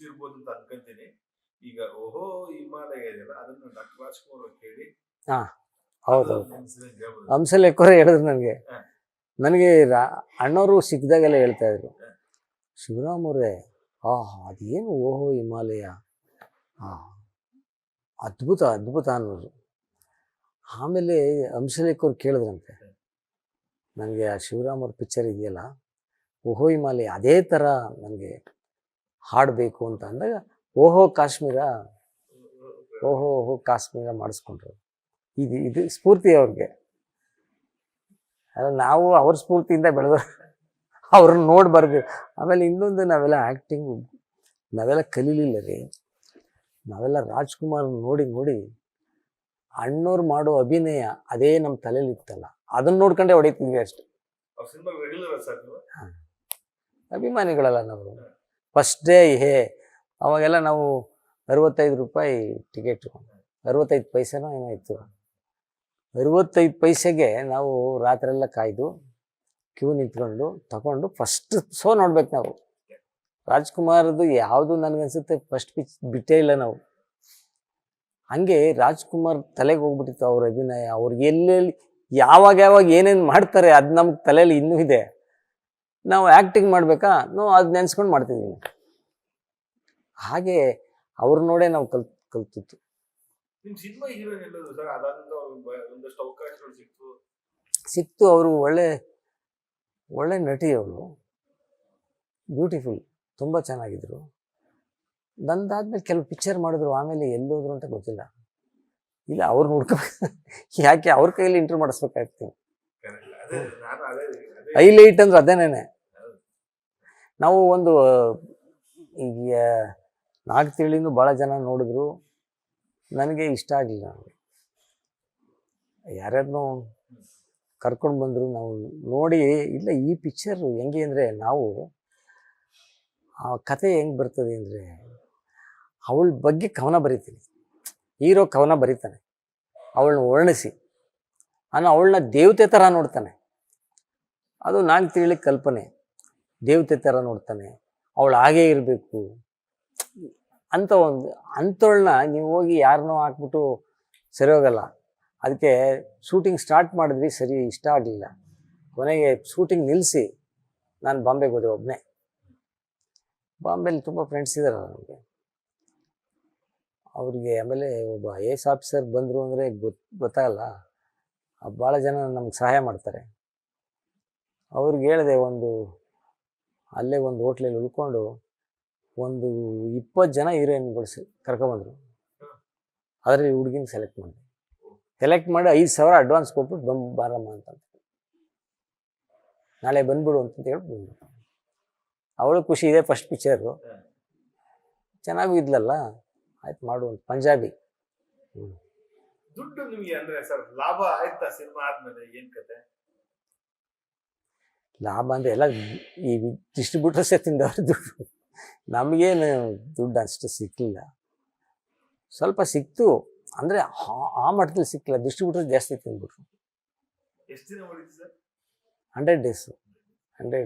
ಇರ್ಬೋದು ಅಂತ ಅನ್ಕೊಂತೀನಿ. ಈಗ ಓಹೋ ಹಿಮಾಲಯ ಇದೆಯಲ್ಲ ಅದನ್ನ ಡಾಕ್ಟರ್ ರಾಜ್ಕುಮಾರ್ ಅವ್ರು ಕೇಳಿ ಹಾ ಹೌದು ಇನ್ಸಿಡೆಂಟ್ ಹೇಳ್ಬೋದು. ಹಂಸಲೇಖರು ಹೇಳಿದ್ರು ನನಗೆ. ಹ. ನನಗೆ ಅಣ್ಣವರು ಸಿಕ್ಕಿದಾಗೆಲ್ಲ ಹೇಳ್ತಾ ಇದ್ರು, ಶಿವರಾಮ್ ಅವರೇ ಅದೇನು ಓಹೋ ಹಿಮಾಲಯ, ಅದ್ಭುತ ಅದ್ಭುತ ಅನ್ನೋರು. ಆಮೇಲೆ ಹಂಸಲೇಖರು ಕೇಳಿದ್ರಂತೆ ನನಗೆ, ಆ ಶಿವರಾಮ್ ಅವ್ರ ಪಿಕ್ಚರ್ ಇದೆಯಲ್ಲ ಓಹೋ ಹಿಮಾಲಯ ಅದೇ ಥರ ನನಗೆ ಹಾಡಬೇಕು ಅಂತ ಅಂದಾಗ ಓಹೋ ಕಾಶ್ಮೀರ, ಓಹೋ ಓಹೋ ಕಾಶ್ಮೀರ ಮಾಡಿಸ್ಕೊಂಡ್ರು. ಇದು ಸ್ಫೂರ್ತಿ ಅವ್ರಿಗೆ. ನಾವು ಅವ್ರ ಸ್ಫೂರ್ತಿಯಿಂದ ಬೆಳೆದ ಅವ್ರನ್ನ ನೋಡಿ ಬರ್ದು. ಆಮೇಲೆ ಇನ್ನೊಂದು, ನಾವೆಲ್ಲ ಆ್ಯಕ್ಟಿಂಗ್ ನಾವೆಲ್ಲ ಕಲೀಲಿಲ್ಲ ರೀ. ನಾವೆಲ್ಲ ರಾಜ್ಕುಮಾರ್ ನೋಡಿ ನೋಡಿ ಅಣ್ಣವ್ರು ಮಾಡೋ ಅಭಿನಯ ಅದೇ ನಮ್ಮ ತಲೆಯಲ್ಲಿ ಇತ್ತಲ್ಲ, ಅದನ್ನ ನೋಡ್ಕೊಂಡೆ ಹೊಡಿತಿದ್ವಿ ಅಷ್ಟೆ. ಅಭಿಮಾನಿಗಳಲ್ಲ ನಾವು. ಫಸ್ಟ್ ಡೇ ಅವಾಗೆಲ್ಲ ನಾವು 65 ರೂಪಾಯಿ ಟಿಕೆಟು, 65 ಪೈಸೆನೋ ಏನೋ ಇತ್ತು. 65 ಪೈಸೆಗೆ ನಾವು ರಾತ್ರೆಲ್ಲ ಕಾಯ್ದು ಕ್ಯೂ ನಿಂತ್ಕೊಂಡು ತಗೊಂಡು ಫಸ್ಟ್ ಶೋ ನೋಡ್ಬೇಕು ನಾವು. ರಾಜ್ಕುಮಾರ್ದು ಯಾವುದು ನನಗನ್ಸುತ್ತೆ ಫಸ್ಟ್ ಬಿಟ್ಟೇ ಇಲ್ಲ ನಾವು. ಹಂಗೆ ರಾಜ್ಕುಮಾರ್ ತಲೆಗೆ ಹೋಗ್ಬಿಟ್ಟಿತ್ತು ಅವ್ರ ಅಭಿನಯ. ಅವ್ರಿಗೆ ಎಲ್ಲೆಲ್ಲಿ ಯಾವಾಗ ಏನೇನು ಮಾಡ್ತಾರೆ ಅದು ನಮ್ಮ ತಲೆಯಲ್ಲಿ ಇನ್ನೂ ಇದೆ. ನಾವು ಆ್ಯಕ್ಟಿಂಗ್ ಮಾಡಬೇಕಾ, ನಾವು ಅದು ನೆನೆಸ್ಕೊಂಡು ಮಾಡ್ತಿದ್ವಿ. ಹಾಗೆ ಅವ್ರು ನೋಡೇ ನಾವು ಕಲ್ತಿತ್ತು. ಸಿಕ್ತು. ಅವರು ಒಳ್ಳೆ ನಟಿ. ಅವರು ಬ್ಯೂಟಿಫುಲ್, ತುಂಬ ಚೆನ್ನಾಗಿದ್ರು. ನಂದಾದ್ಮೇಲೆ ಕೆಲವು ಪಿಕ್ಚರ್ ಮಾಡಿದ್ರು, ಆಮೇಲೆ ಎಲ್ಲೋದ್ರು ಅಂತ ಗೊತ್ತಿಲ್ಲ. ಇಲ್ಲ ಅವ್ರು ನೋಡ್ಕೋಬೇಕು, ಯಾಕೆ ಅವ್ರ ಕೈಯಲ್ಲಿ ಇಂಟರ್ವ್ಯೂ ಮಾಡಿಸ್ಬೇಕಾಗ್ತೀವಿ. ಹೈಲೈಟ್ ಅಂದ್ರೆ ಅದೇನೇನೆ. ನಾವು ಒಂದು ಈಗ 4 ತಿಂಗಳಿಂದ ಭಾಳ ಜನ ನೋಡಿದ್ರು, ನನಗೆ ಇಷ್ಟ ಆಗಲಿಲ್ಲ. ಯಾರ್ಯಾರನ್ನೂ ಕರ್ಕೊಂಡು ಬಂದರು, ನಾವು ನೋಡಿ ಇಲ್ಲ ಈ ಪಿಕ್ಚರು ಹೆಂಗೆ ಅಂದರೆ, ನಾವು ಆ ಕತೆ ಹೆಂಗೆ ಬರ್ತದೆ ಅಂದರೆ, ಅವಳ ಬಗ್ಗೆ ಕವನ ಬರೀತೀನಿ. ಹೀರೋ ಕವನ ಬರೀತಾನೆ, ಅವಳನ್ನ ವರ್ಣಿಸಿ. ಅವಳನ್ನ ದೇವತೆ ಥರ ನೋಡ್ತಾನೆ. ಅದು 4 ತಿಂಗಳಿಗೆ ಕಲ್ಪನೆ. ದೇವತೆ ಥರ ನೋಡ್ತಾನೆ, ಅವಳು ಹಾಗೇ ಇರಬೇಕು ಅಂತ. ಅಂಥವಳನ್ನ ನೀವು ಹೋಗಿ ಯಾರನ್ನೋ ಹಾಕ್ಬಿಟ್ಟು ಸರಿ ಹೋಗಲ್ಲ. ಅದಕ್ಕೆ ಶೂಟಿಂಗ್ ಸ್ಟಾರ್ಟ್ ಮಾಡಿದ್ವಿ, ಸರಿ ಇಷ್ಟ ಆಗಲಿಲ್ಲ. ಕೊನೆಗೆ ಶೂಟಿಂಗ್ ನಿಲ್ಲಿಸಿ ನಾನು ಬಾಂಬೆಗೆ ಹೋದೆ ಒಬ್ಬನೇ. ಬಾಂಬೆಲಿ ತುಂಬ ಫ್ರೆಂಡ್ಸ್ ಇದ್ದಾರೆ ನನಗೆ. ಅವ್ರಿಗೆ ಆಮೇಲೆ ಒಬ್ಬ IAS ಆಫೀಸರ್ ಬಂದರು ಅಂದರೆ ಗೊತ್ತಾಗಲ್ಲ, ಭಾಳ ಜನ ನಮ್ಗೆ ಸಹಾಯ ಮಾಡ್ತಾರೆ. ಅವ್ರಿಗೆ ಹೇಳಿದೆ, ಅಲ್ಲೇ ಒಂದು ಹೋಟ್ಲಲ್ಲಿ ಉಳ್ಕೊಂಡು ಒಂದು 20 ಜನ ಹೀರೋಯಿನ್ಗಳು ಕರ್ಕೊಂಬಂದರು. ಅದರಲ್ಲಿ ಹುಡುಗಿನ ಸೆಲೆಕ್ಟ್ ಮಾಡಿ 5,000 ಅಡ್ವಾನ್ಸ್ ಕೊಟ್ಬಿಟ್ಟು ಬಾರಮ್ಮ ಅಂತ, ನಾಳೆ ಬಂದ್ಬಿಡು ಅಂತಂತ ಹೇಳ್ಬಿಟ್ಟು ಬಂದ್ಬಿಟ್ಟು. ಅವಳು ಖುಷಿ ಇದೆ, ಫಸ್ಟ್ ಪಿಕ್ಚರು ಚೆನ್ನಾಗೂ ಇದ್ಲಲ್ಲ, ಆಯ್ತು ಮಾಡು ಅಂತ. ಪಂಜಾಬಿ. ದುಡ್ಡು ನಿಮಗೆ ಅಂದ್ರೆ ಸರ್ ಲಾಭ ಆಯ್ತಾ ಸಿನಿಮಾ ಆದ್ಮೇಲೆ? ಏನ್ ಕತೆ ಲಾಭ ಅಂದರೆ ಎಲ್ಲ ಈ ಡಿಸ್ಟ್ರಿಬ್ಯೂಟರ್ಸೇ ತಿಂದವ್ರು ದುಡ್ಡು. ನಮಗೇನು ದುಡ್ಡು ಅಷ್ಟು ಸಿಕ್ಕಲಿಲ್ಲ. ಸ್ವಲ್ಪ ಸಿಕ್ತು ಅಂದರೆ ಆ ಮಟ್ಟದಲ್ಲಿ ಸಿಕ್ಕಿಲ್ಲ. ಡಿಸ್ಟ್ರಿಬ್ಯೂಟರ್ ಜಾಸ್ತಿ ತಿಂದ್ಬಿಟ್ರು. ಎಷ್ಟು ದಿನ ಹೊಡಿತು ಸರ್? 100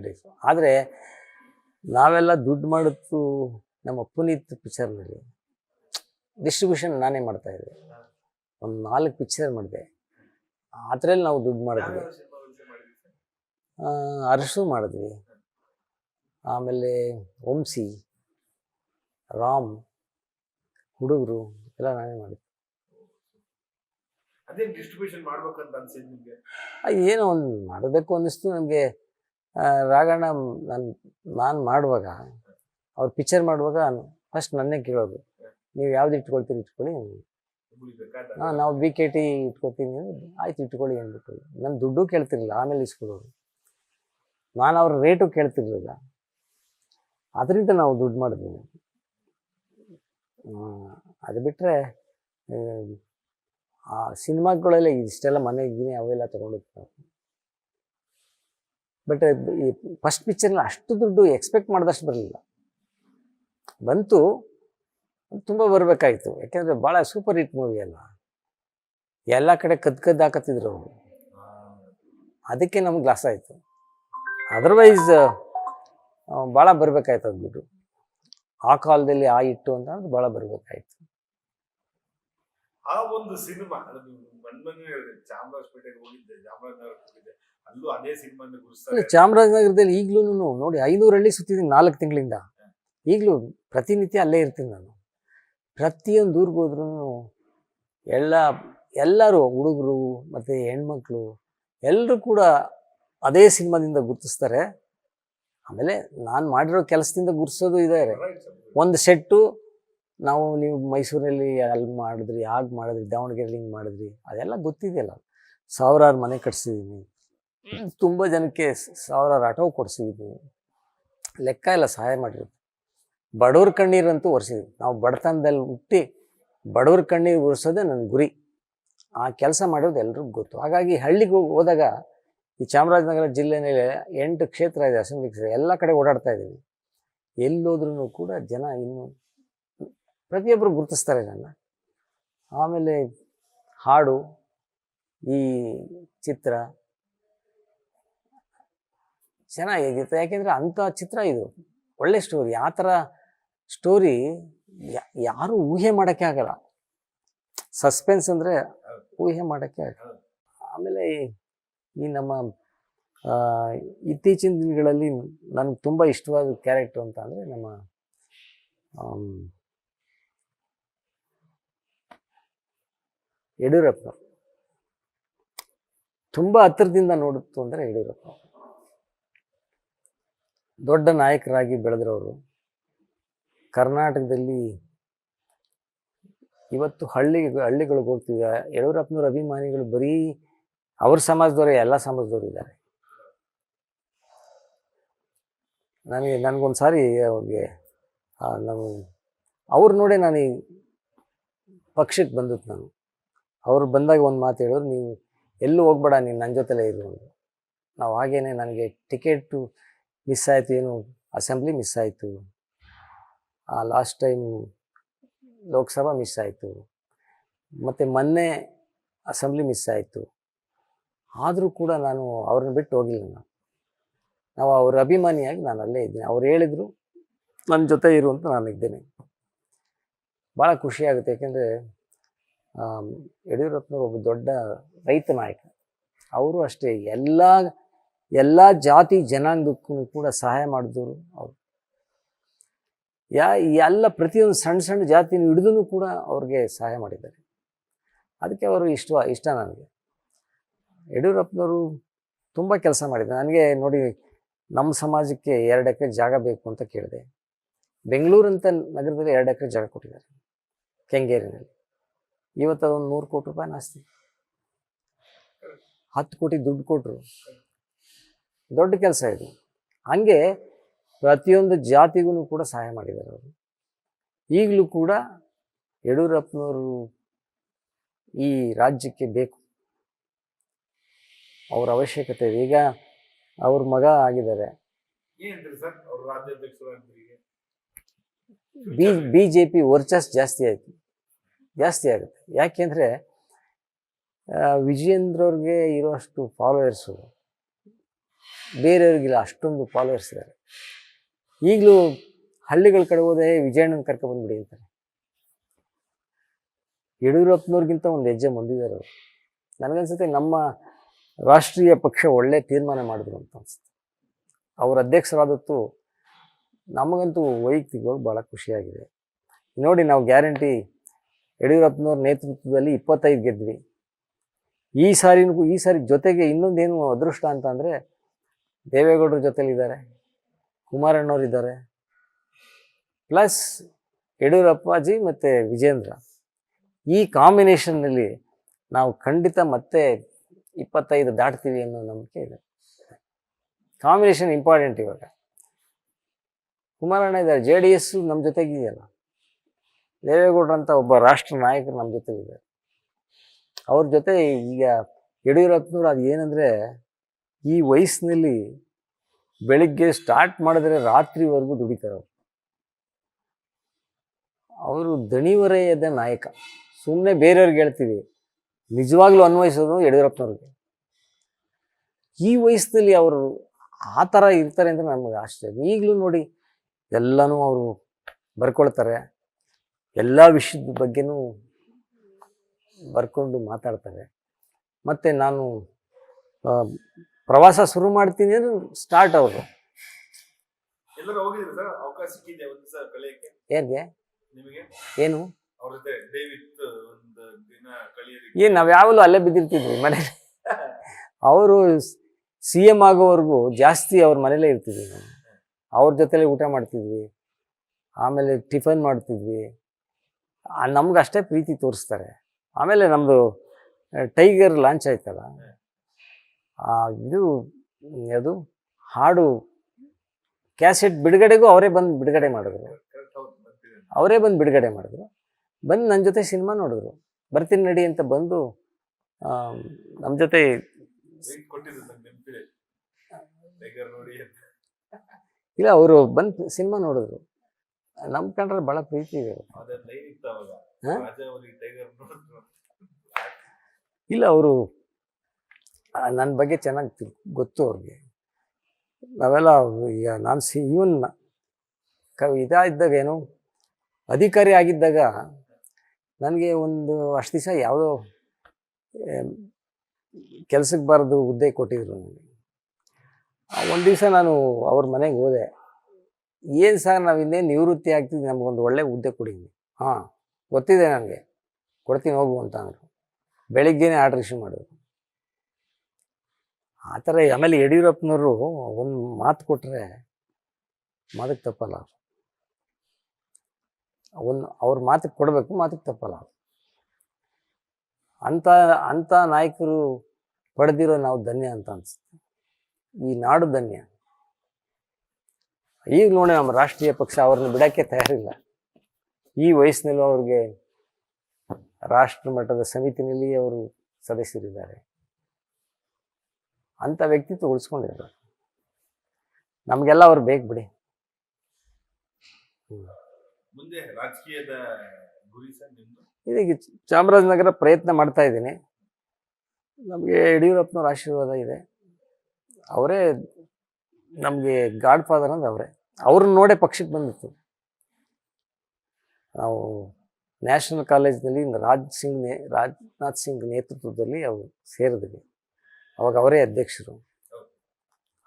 ಡೇಸು. ಆದರೆ ನಾವೆಲ್ಲ ದುಡ್ಡು ಮಾಡಿದ್ದು ನಮ್ಮ ಪುನೀತ್ ಪಿಕ್ಚರ್ನಲ್ಲಿ ಡಿಸ್ಟ್ರಿಬ್ಯೂಷನ್ ನಾನೇ ಮಾಡ್ತಾಯಿದ್ದೆ. ಒಂದು 4 ಪಿಕ್ಚರ್ ಮಾಡಿದೆ. ಅದರಲ್ಲಿ ನಾವು ದುಡ್ಡು ಮಾಡಿದ್ವಿ. ಅರಸು ಮಾಡಿದ್ವಿ, ಆಮೇಲೆ ವಂಶಿ, ರಾಮ್, ಹುಡುಗರು ಎಲ್ಲ ನಾನೇ ಮಾಡಿದ್ವಿ. ಅದೇನು ಡಿಸ್ಟ್ರಿಬ್ಯೂಷನ್ ಮಾಡ್ಬೇಕಂತ ಅನ್ಸಿದ್ದು ನಿಮಗೆ? ಏನೋ ಒಂದು ಮಾಡಬೇಕು ಅನ್ನಿಸ್ತು ನನಗೆ. ರಾಘಣ್ಣ ನಾನು ಮಾಡುವಾಗ, ಅವ್ರು ಪಿಕ್ಚರ್ ಮಾಡುವಾಗ ಫಸ್ಟ್ ನನ್ನೇ ಕೇಳೋದು, ನೀವು ಯಾವ್ದು ಇಟ್ಕೊಳ್ತೀರಿ ಇಟ್ಕೊಳ್ಳಿ. ನಾವು BKT ಇಟ್ಕೊತೀನಿ, ಆಯ್ತು ಇಟ್ಕೊಳ್ಳಿ ಅಂದ್ಬಿಟ್ಟು. ನನ್ನ ದುಡ್ಡು ಕೇಳ್ತಿರ್ಲಿಲ್ಲ, ಆಮೇಲೆ ಇಸ್ಕೊಳ್ಳೋರು. ನಾನು ಅವ್ರ ರೇಟು ಕೇಳ್ತಿರ್ಲಿಲ್ಲ. ಅದರಿಂದ ನಾವು ದುಡ್ಡು ಮಾಡಿದ್ವಿ. ಅದು ಬಿಟ್ಟರೆ ಆ ಸಿನಿಮಾಗಳೆಲ್ಲ ಇಷ್ಟೆಲ್ಲ ಮನೆಗಿನೇ ಅವೆಲ್ಲ ತೊಗೊಂಡಿರ್ತಾರೆ. ಬಟ್ ಈ ಫಸ್ಟ್ ಪಿಕ್ಚರ್ನಲ್ಲಿ ಅಷ್ಟು ದುಡ್ಡು ಎಕ್ಸ್ಪೆಕ್ಟ್ ಮಾಡಿದಷ್ಟು ಬರಲಿಲ್ಲ. ಬಂತು, ತುಂಬ ಬರಬೇಕಾಯ್ತು. ಯಾಕೆಂದರೆ ಭಾಳ ಸೂಪರ್ ಹಿಟ್ ಮೂವಿ ಅಲ್ಲ, ಎಲ್ಲ ಕಡೆ ಕದ್ದು ಹಾಕತ್ತಿದ್ರು ಅವರು. ಅದಕ್ಕೆ ನಮ್ಗೆ ಲಾಸ್ ಆಯಿತು. ಅದರ್ವೈಸ್ ಭಾಳ ಬರಬೇಕಾಯ್ತು ಅದು ದುಡ್ಡು. ಆ ಕಾಲದಲ್ಲಿ ಆ ಹಿಟ್ಟು ಅಂತ ಅಂದ್ರೆ ಭಾಳ ಬರಬೇಕಾಯ್ತು. ಆ ಒಂದು ಸಿನಿಮಾ ಅದು ಮನ್ಮನೆ ಹೇಳಿದೆ, ಚಾಮರಾಜಪೇಟೆಗೆ ಹೋಗಿದ್ದೆ, ಚಾಮರಾಜನಗರಕ್ಕೆ ಹೋಗಿದ್ದೆ, ಅಲ್ಲೂ ಅದೇ ಸಿನಿಮಾನ ಗುರುಸ್ತಾರೆ. ಚಾಮರಾಜನಗರದಲ್ಲಿ ಈಗಲೂ ನೋಡಿ 500 ಹಳ್ಳಿ ಸುತ್ತಿದ್ದೀನಿ 4 ತಿಂಗಳಿಂದ. ಈಗಲೂ ಪ್ರತಿನಿತ್ಯ ಅಲ್ಲೇ ಇರ್ತೀನಿ ನಾನು. ಪ್ರತಿಯೊಂದು ಊರಿಗೆ ಹೋದ್ರೂ ಎಲ್ಲರೂ ಹುಡುಗರು ಮತ್ತು ಹೆಣ್ಮಕ್ಳು ಎಲ್ಲರೂ ಕೂಡ ಅದೇ ಸಿನಿಮಾದಿಂದ ಗುರುತಿಸ್ತಾರೆ. ಆಮೇಲೆ ನಾನು ಮಾಡಿರೋ ಕೆಲಸದಿಂದ ಗುರ್ಸೋದು ಇದ್ದಾರೆ. ಒಂದು ಸೆಟ್ಟು ನೀವು ಮೈಸೂರಲ್ಲಿ ಅಲ್ಲಿ ಮಾಡಿದ್ರಿ, ಹಾಗೆ ಮಾಡಿದ್ರಿ, ದಾವಣಗೆರೆಲಿ ಹಿಂಗೆ ಮಾಡಿದ್ರಿ, ಅದೆಲ್ಲ ಗೊತ್ತಿದೆಯಲ್ಲ. ಸಾವಿರಾರು ಮನೆ ಕಟ್ಸಿದ್ದೀನಿ, ತುಂಬ ಜನಕ್ಕೆ ಸಾವಿರಾರು ಆಟೋ ಕೊಡಿಸಿದ್ದೀನಿ, ಲೆಕ್ಕ ಎಲ್ಲ ಸಹಾಯ ಮಾಡಿರೋದು. ಬಡವ್ರ ಕಣ್ಣೀರಂತೂ ಒರೆಸಿದ್ವಿ. ನಾವು ಬಡತನದಲ್ಲಿ ಹುಟ್ಟಿ ಬಡವ್ರ ಕಣ್ಣೀರು ಒರೆಸೋದೇ ನನ್ನ ಗುರಿ. ಆ ಕೆಲಸ ಮಾಡೋದು ಎಲ್ರಿಗೂ ಗೊತ್ತು. ಹಾಗಾಗಿ ಹಳ್ಳಿಗೆ ಹೋದಾಗ ಈ ಚಾಮರಾಜನಗರ ಜಿಲ್ಲೆಯಲ್ಲಿ 8 ಕ್ಷೇತ್ರ ಇದೆ, ಅಸೆಂಬ್ಲಿ ಕ್ಷೇತ್ರ, ಎಲ್ಲ ಕಡೆ ಓಡಾಡ್ತಾ ಇದ್ದೀನಿ. ಎಲ್ಲೋದ್ರೂ ಕೂಡ ಜನ ಇನ್ನು ಪ್ರತಿಯೊಬ್ಬರು ಗುರುತಿಸ್ತಾರೆ ನನ್ನ. ಆಮೇಲೆ ಹಾಡು, ಈ ಚಿತ್ರ ಚೆನ್ನಾಗಿರುತ್ತೆ. ಯಾಕೆಂದರೆ ಅಂಥ ಚಿತ್ರ ಇದು, ಒಳ್ಳೆ ಸ್ಟೋರಿ. ಆ ಥರ ಸ್ಟೋರಿ ಯಾರೂ ಊಹೆ ಮಾಡೋಕ್ಕೆ ಆಗಲ್ಲ. ಸಸ್ಪೆನ್ಸ್ ಅಂದರೆ ಊಹೆ ಮಾಡೋಕ್ಕೆ ಆಗಲ್ಲ. ಆಮೇಲೆ ಈ ನಮ್ಮ ಇತ್ತೀಚಿನ ದಿನಗಳಲ್ಲಿ ನನಗೆ ತುಂಬ ಇಷ್ಟವಾದ ಕ್ಯಾರೆಕ್ಟರ್ ಅಂತ ಅಂದರೆ ನಮ್ಮ ಯಡಿಯೂರಪ್ಪ. ತುಂಬ ಹತ್ತಿರದಿಂದ ನೋಡುತ್ತು ಅಂದರೆ ಯಡಿಯೂರಪ್ಪ. ದೊಡ್ಡ ನಾಯಕರಾಗಿ ಬೆಳೆದ್ರವರು. ಕರ್ನಾಟಕದಲ್ಲಿ ಇವತ್ತು ಹಳ್ಳಿಗಳಿಗೆ ಹೋಗ್ತೀವಿ, ಯಡಿಯೂರಪ್ಪನವ್ರ ಅಭಿಮಾನಿಗಳು ಬರೀ ಅವ್ರ ಸಮಾಜದವರೇ, ಎಲ್ಲ ಸಮಾಜದವರು ಇದ್ದಾರೆ. ನನಗೊಂದು ಸಾರಿ ಅವ್ರಿಗೆ ಅವ್ರು ನೋಡಿ ನಾನು ಈ ಪಕ್ಷಕ್ಕೆ ಬಂದದ್ದು. ಅವ್ರು ಬಂದಾಗ ಒಂದು ಮಾತು ಹೇಳಿದ್ರು, ನೀವು ಎಲ್ಲೂ ಹೋಗ್ಬೇಡ, ನೀನು ನನ್ನ ಜೊತೆಲೇ ಇರು. ನಾವು ಹಾಗೇನೆ ನನಗೆ ಟಿಕೆಟು ಮಿಸ್ ಆಯಿತು, ಏನು ಅಸೆಂಬ್ಲಿ ಮಿಸ್ ಆಯಿತು, ಲಾಸ್ಟ್ ಟೈಮ್ ಲೋಕಸಭಾ ಮಿಸ್ ಆಯಿತು, ಮತ್ತು ಮೊನ್ನೆ ಅಸೆಂಬ್ಲಿ ಮಿಸ್ ಆಯಿತು. ಆದರೂ ಕೂಡ ನಾನು ಅವ್ರನ್ನ ಬಿಟ್ಟು ಹೋಗಿಲ್ಲ. ನಾವು ಅವ್ರ ಅಭಿಮಾನಿಯಾಗಿ ನಾನು ಅಲ್ಲೇ ಇದ್ದೀನಿ. ಅವ್ರು ಹೇಳಿದರು ನನ್ನ ಜೊತೆ ಇರು ಅಂತ ನಾನು ಇದ್ದೇನೆ. ಭಾಳ ಖುಷಿಯಾಗುತ್ತೆ. ಯಾಕೆಂದರೆ ಯಡಿಯೂರಪ್ಪನವರು ಒಬ್ಬ ದೊಡ್ಡ ರೈತ ನಾಯಕ. ಅವರು ಅಷ್ಟೇ ಎಲ್ಲ ಜಾತಿ ಜನಾಂಗಕ್ಕೂ ಕೂಡ ಸಹಾಯ ಮಾಡಿದವರು ಅವರು. ಎಲ್ಲ ಪ್ರತಿಯೊಂದು ಸಣ್ಣ ಜಾತಿನ ಹಿಡಿದು ಕೂಡ ಅವ್ರಿಗೆ ಸಹಾಯ ಮಾಡಿದ್ದಾರೆ. ಅದಕ್ಕೆ ಅವರು ಇಷ್ಟ ನನಗೆ. ಯಡಿಯೂರಪ್ಪನವರು ತುಂಬ ಕೆಲಸ ಮಾಡಿದ್ದಾರೆ. ನನಗೆ ನೋಡಿ, ನಮ್ಮ ಸಮಾಜಕ್ಕೆ 2 ಎಕರೆ ಜಾಗ ಬೇಕು ಅಂತ ಕೇಳಿದೆ. ಬೆಂಗಳೂರಂಥ ನಗರದಲ್ಲಿ 2 ಎಕರೆ ಜಾಗ ಕೊಟ್ಟಿದ್ದಾರೆ, ಕೆಂಗೇರಿನಲ್ಲಿ. ಇವತ್ತು ಅದೊಂದು 100 ಕೋಟಿ ರೂಪಾಯಿ ಆಸ್ತಿ, 10 ಕೋಟಿ ದುಡ್ಡು ಕೊಟ್ಟರು. ದೊಡ್ಡ ಕೆಲಸ ಇದು. ಹಾಗೆ ಪ್ರತಿಯೊಂದು ಜಾತಿಗೂ ಕೂಡ ಸಹಾಯ ಮಾಡಿದ್ದಾರೆ ಅವರು. ಈಗಲೂ ಕೂಡ ಯಡಿಯೂರಪ್ಪನವರು ಈ ರಾಜ್ಯಕ್ಕೆ ಬೇಕು, ಅವ್ರ ಅವಶ್ಯಕತೆ ಇದೆ. ಈಗ ಅವ್ರ ಮಗ ಆಗಿದ್ದಾರೆ, BJP ವರ್ಚಸ್ ಜಾಸ್ತಿ ಆಗುತ್ತೆ. ಯಾಕೆಂದರೆ ವಿಜಯೇಂದ್ರವ್ರಿಗೆ ಇರೋಷ್ಟು ಫಾಲೋವರ್ಸು ಬೇರೆಯವ್ರಿಗಿಲ್ಲ, ಅಷ್ಟೊಂದು ಫಾಲೋವರ್ಸ್ ಇದ್ದಾರೆ. ಈಗಲೂ ಹಳ್ಳಿಗಳ ಕಡೆ ಹೋದೆ ವಿಜಯಣ್ಣನ ಕರ್ಕೊಬಂದ್ಬಿಡಿ ಅಂತಾರೆ. ಯಡಿಯೂರಪ್ಪನವ್ರಿಗಿಂತ ಒಂದು ಹೆಜ್ಜೆ ಮುಂದಿದ್ದಾರೆ ಅವರು. ನನಗನ್ಸುತ್ತೆ ನಮ್ಮ ರಾಷ್ಟ್ರೀಯ ಪಕ್ಷ ಒಳ್ಳೆ ತೀರ್ಮಾನ ಮಾಡಿದ್ರು ಅಂತ ಅನಿಸುತ್ತೆ. ಅವ್ರ ಅಧ್ಯಕ್ಷರಾದತ್ತು ನಮಗಂತೂ ವೈಯಕ್ತಿಕವಾಗಿ ಭಾಳ ಖುಷಿಯಾಗಿದೆ. ನೋಡಿ, ನಾವು ಗ್ಯಾರಂಟಿ ಯಡಿಯೂರಪ್ಪನವ್ರ ನೇತೃತ್ವದಲ್ಲಿ 25 ಗೆದ್ವಿ. ಈ ಸಾರಿ ಜೊತೆಗೆ ಇನ್ನೊಂದೇನು ಅದೃಷ್ಟ ಅಂತ ಅಂದರೆ, ದೇವೇಗೌಡರ ಜೊತೆಲಿದ್ದಾರೆ, ಕುಮಾರಣ್ಣವರಿದ್ದಾರೆ, ಪ್ಲಸ್ ಯಡಿಯೂರಪ್ಪಾಜಿ ಮತ್ತು ವಿಜೇಂದ್ರ. ಈ ಕಾಂಬಿನೇಷನ್ನಲ್ಲಿ ನಾವು ಖಂಡಿತ ಮತ್ತೆ 25 ದಾಟ್ತೀವಿ ಅನ್ನೋ ನಂಬಿಕೆ ಇದೆ. Combination important. ಇವಾಗ ಕುಮಾರಣ್ಣ ಇದ್ದಾರೆ, JDS ನಮ್ಮ ಜೊತೆಗಿದೆಯಲ್ಲ, ದೇವೇಗೌಡರಂಥ ಒಬ್ಬ ರಾಷ್ಟ್ರ ನಾಯಕರು ನಮ್ಮ ಜೊತೆಗಿದ್ದಾರೆ. ಅವ್ರ ಜೊತೆ ಈಗ ಯಡಿಯೂರಪ್ಪನವ್ರು ಅದು ಏನಂದರೆ, ಈ ವಯಸ್ಸಿನಲ್ಲಿ ಬೆಳಿಗ್ಗೆ ಸ್ಟಾರ್ಟ್ ಮಾಡಿದ್ರೆ ರಾತ್ರಿವರೆಗೂ ದುಡಿತಾರೆ. ಅವರು ದಣಿವರೆಯದ ನಾಯಕ. ಸುಮ್ಮನೆ ಬೇರೆಯವ್ರಿಗೆ ಹೇಳ್ತೀವಿ, ನಿಜವಾಗ್ಲೂ ಅನ್ವಯಿಸೋದು ಯಡಿಯೂರಪ್ಪನವ್ರಿಗೆ. ಈ ವಯಸ್ಸಿನಲ್ಲಿ ಅವರು ಆ ಥರ ಇರ್ತಾರೆ ಅಂದರೆ ನಮಗೆ ಆಶ್ಚರ್ಯ. ಈಗಲೂ ನೋಡಿ, ಎಲ್ಲನೂ ಅವರು ಬರ್ಕೊಳ್ತಾರೆ. ಎಲ್ಲ ವಿಷಯದ ಬಗ್ಗೆನೂ ಬರ್ಕೊಂಡು ಮಾತಾಡ್ತಾರೆ. ಮತ್ತು ನಾನು ಪ್ರವಾಸ ಶುರು ಮಾಡ್ತೀನಿ ಅಂದ್ರೆ ಸ್ಟಾರ್ಟ್ ಅವರು. ಎಲ್ಲರೂ ಹೋಗಿದ್ರಿ ಸರ್? ಅವಕಾಶ ಸಿಕ್ಕಿದೆ ಒಂದು ಸಲ ಕಲಿಯಕ್ಕೆ ಏನ್ಗೆ ನಿಮಗೆ? ಏನು ಅವ್ರ ಜೊತೆ ಡೇ ವಿತ್ ಒಂದು ದಿನ ಕಲಿಯೋದಕ್ಕೆ? ಏನು ನಾವು ಯಾವಾಗಲೂ ಅಲ್ಲೇ ಬಿದ್ದಿರ್ತಿದ್ವಿ ಮನೇಲಿ. ಅವರು CM ಆಗೋವರೆಗೂ ಜಾಸ್ತಿ ಅವ್ರ ಮನೇಲೇ ಇರ್ತಿದ್ವಿ ನಾವು. ಅವ್ರ ಜೊತೆಲೇ ಊಟ ಮಾಡ್ತಿದ್ವಿ, ಆಮೇಲೆ ಟಿಫನ್ ಮಾಡ್ತಿದ್ವಿ. ನಮ್ಗೆ ಅಷ್ಟೇ ಪ್ರೀತಿ ತೋರಿಸ್ತಾರೆ. ಆಮೇಲೆ ನಮ್ಮದು ಟೈಗರ್ ಲಾಂಚ್ ಆಯ್ತಲ್ಲ, ಇದು ಅದು ಹಾಡು ಕ್ಯಾಸೆಟ್ ಬಿಡುಗಡೆಗೂ ಅವರೇ ಬಂದು ಬಿಡುಗಡೆ ಮಾಡಿದ್ರು. ಅವರೇ ಬಂದು ಬಿಡುಗಡೆ ಮಾಡಿದ್ರು. ಬಂದು ನನ್ನ ಜೊತೆ ಸಿನಿಮಾ ನೋಡಿದ್ರು. ಬರ್ತೀನಿ ನಡಿ ಅಂತ ಬಂದು ನಮ್ಮ ಜೊತೆ ಇಲ್ಲ, ಅವರು ಬಂದು ಸಿನಿಮಾ ನೋಡಿದ್ರು. ನಮ್ಮ ಕಂಡ್ರೆ ಭಾಳ ಪ್ರೀತಿ ಇದೆ. ಇಲ್ಲ, ಅವರು ನನ್ನ ಬಗ್ಗೆ ಚೆನ್ನಾಗಿ ಗೊತ್ತು ಅವ್ರಿಗೆ. ನಾವೆಲ್ಲ ಈಗ ನಾನು ಇವನ್ ಇದ್ದಾಗ ಏನು ಅಧಿಕಾರಿ ಆಗಿದ್ದಾಗ ನನಗೆ ಒಂದು ಅಷ್ಟು ದಿವಸ ಯಾವುದೋ ಕೆಲ್ಸಕ್ಕೆ ಬಾರದು ಹುದ್ದೆ ಕೊಟ್ಟಿದ್ರು ನನಗೆ. ಒಂದು ದಿವಸ ನಾನು ಅವ್ರ ಮನೆಗೆ ಹೋದೆ. ಏನು ಸರ್, ನಾವು ಇನ್ನೇನು ನಿವೃತ್ತಿ ಆಗ್ತಿದ್ವಿ, ನಮಗೊಂದು ಒಳ್ಳೆ ಹುದ್ದೆ ಕೊಡಿ. ಹಾಂ, ಗೊತ್ತಿದೆ ನನಗೆ, ಕೊಡ್ತೀನಿ ಹೋಗು ಅಂತ ಅಂದರು. ಬೆಳಿಗ್ಗೆನೇ ಆರ್ಡ್ರ್ ಇಶ್ಯೂ ಮಾಡಿದ್ರು. ಆ ಥರ. ಆಮೇಲೆ ಯಡಿಯೂರಪ್ಪನವರು ಒಂದು ಮಾತು ಕೊಟ್ಟರೆ ಮಾತಕ್ಕೆ ತಪ್ಪಲ್ಲ. ಅವ್ರ ಮಾತಿಗೆ ಕೊಡಬೇಕು, ಮಾತಿಗೆ ತಪ್ಪಲ್ಲ. ಅಂಥ ನಾಯಕರು ಪಡೆದಿರೋ ನಾವು ಧನ್ಯ ಅಂತ ಅನಿಸುತ್ತೆ. ಈ ನಾಡು ಧನ್ಯ. ಈಗ ನೋಡಿ, ನಮ್ಮ ರಾಷ್ಟ್ರೀಯ ಪಕ್ಷ ಅವ್ರನ್ನ ಬಿಡೋಕ್ಕೆ ತಯಾರಿಲ್ಲ. ಈ ವಯಸ್ಸಿನಲ್ಲೂ ಅವ್ರಿಗೆ ರಾಷ್ಟ್ರ ಮಟ್ಟದ ಸಮಿತಿನಲ್ಲಿ ಅವರು ಸದಸ್ಯರಿದ್ದಾರೆ. ಅಂಥ ವ್ಯಕ್ತಿತ್ವ ಉಳಿಸ್ಕೊಂಡಿದ್ದಾರೆ. ನಮಗೆಲ್ಲ ಅವ್ರು ಬೇಕು ಬಿಡಿ. ಮುಂದೆ ರಾಜಕೀಯದ ಗುರಿ ಸರ್ ನಿಮ್ಮದು? ಇದೀಗ ಚಾಮರಾಜನಗರ ಪ್ರಯತ್ನ ಮಾಡ್ತಾ ಇದ್ದೀನಿ. ನಮಗೆ ಯಡಿಯೂರಪ್ಪನವ್ರ ಆಶೀರ್ವಾದ ಇದೆ. ಅವರೇ ನಮಗೆ ಗಾಡ್ ಫಾದರ್ ಅಂದ್ರೆ ಅವರೇ. ಅವ್ರನ್ನ ನೋಡೇ ಪಕ್ಷಕ್ಕೆ ಬಂದಿತ್ತು. ನಾವು ನ್ಯಾಷನಲ್ ಕಾಲೇಜ್ನಲ್ಲಿ ರಾಜನಾಥ್ ಸಿಂಗ್ ನೇತೃತ್ವದಲ್ಲಿ ಅವರು ಸೇರಿದ್ವಿ. ಅವಾಗ ಅವರೇ ಅಧ್ಯಕ್ಷರು.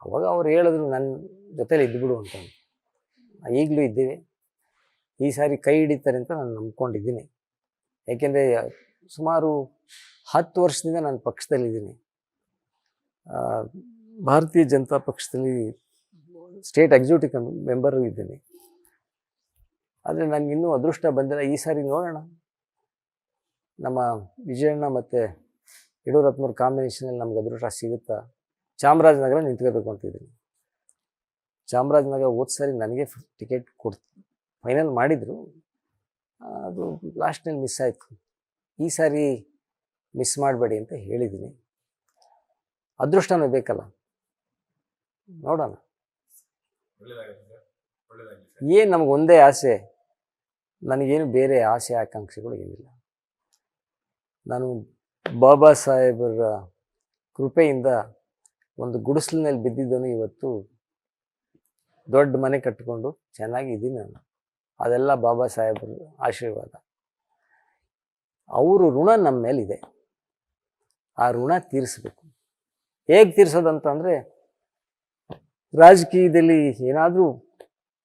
ಅವಾಗ ಅವ್ರು ಹೇಳಿದ್ರು ನನ್ನ ಜೊತೇಲಿ ಇದ್ಬಿಡು ಅಂತ. ಈಗಲೂ ಇದ್ದೀವಿ. ಈ ಸಾರಿ ಕೈ ಹಿಡಿತಾರೆ ಅಂತ ನಾನು ನಂಬ್ಕೊಂಡಿದ್ದೀನಿ. ಏಕೆಂದರೆ ಸುಮಾರು 10 ವರ್ಷದಿಂದ ನಾನು ಪಕ್ಷದಲ್ಲಿದ್ದೀನಿ. ಭಾರತೀಯ ಜನತಾ ಪಕ್ಷದಲ್ಲಿ ಸ್ಟೇಟ್ ಎಕ್ಸಿಕ್ಯೂಟಿವ್ ಮೆಂಬರು ಇದ್ದೀನಿ. ಆದರೆ ನನಗಿನ್ನೂ ಅದೃಷ್ಟ ಬಂದಿಲ್ಲ. ಈ ಸಾರಿ ನೋಡೋಣ. ನಮ್ಮ ವಿಜಯಣ್ಣ ಮತ್ತು ಯಡಿಯೂರಪ್ಪನವ್ರ ಕಾಂಬಿನೇಷನಲ್ಲಿ ನಮ್ಗೆ ಅದೃಷ್ಟ ಸಿಗುತ್ತಾ. ಚಾಮರಾಜನಗರ ನಿಂತ್ಕೋಬೇಕು ಅಂತಿದ್ದೀನಿ. ಚಾಮರಾಜನಗರ ಹೋದ ಸಾರಿ ನನಗೆ ಟಿಕೆಟ್ ಫೈನಲ್ ಮಾಡಿದರು. ಅದು ಲಾಸ್ಟ್ನಲ್ಲಿ ಮಿಸ್ ಆಯಿತು. ಈ ಸಾರಿ ಮಿಸ್ ಮಾಡಬೇಡಿ ಅಂತ ಹೇಳಿದ್ದೀನಿ. ಅದೃಷ್ಟನೂ ಬೇಕಲ್ಲ, ನೋಡೋಣ. ಏನು ನಮ್ಗೆ ಒಂದೇ ಆಸೆ, ನನಗೇನು ಬೇರೆ ಆಸೆ ಆಕಾಂಕ್ಷೆಗಳು ಏನಿಲ್ಲ. ನಾನು ಬಾಬಾ ಸಾಹೇಬರ ಕೃಪೆಯಿಂದ ಒಂದು ಗುಡಿಸಲಿನಲ್ಲಿ ಬಿದ್ದಿದ್ದನು. ಇವತ್ತು ದೊಡ್ಡ ಮನೆ ಕಟ್ಟಿಕೊಂಡು ಚೆನ್ನಾಗಿದ್ದೀನಿ ನಾನು. ಅದೆಲ್ಲ ಬಾಬಾ ಸಾಹೇಬರ ಆಶೀರ್ವಾದ. ಅವರು ಋಣ ನಮ್ಮ ಮೇಲಿದೆ. ಆ ಋಣ ತೀರಿಸಬೇಕು. ಹೇಗೆ ತೀರಿಸೋದಂತಂದರೆ, ರಾಜಕೀಯದಲ್ಲಿ ಏನಾದರೂ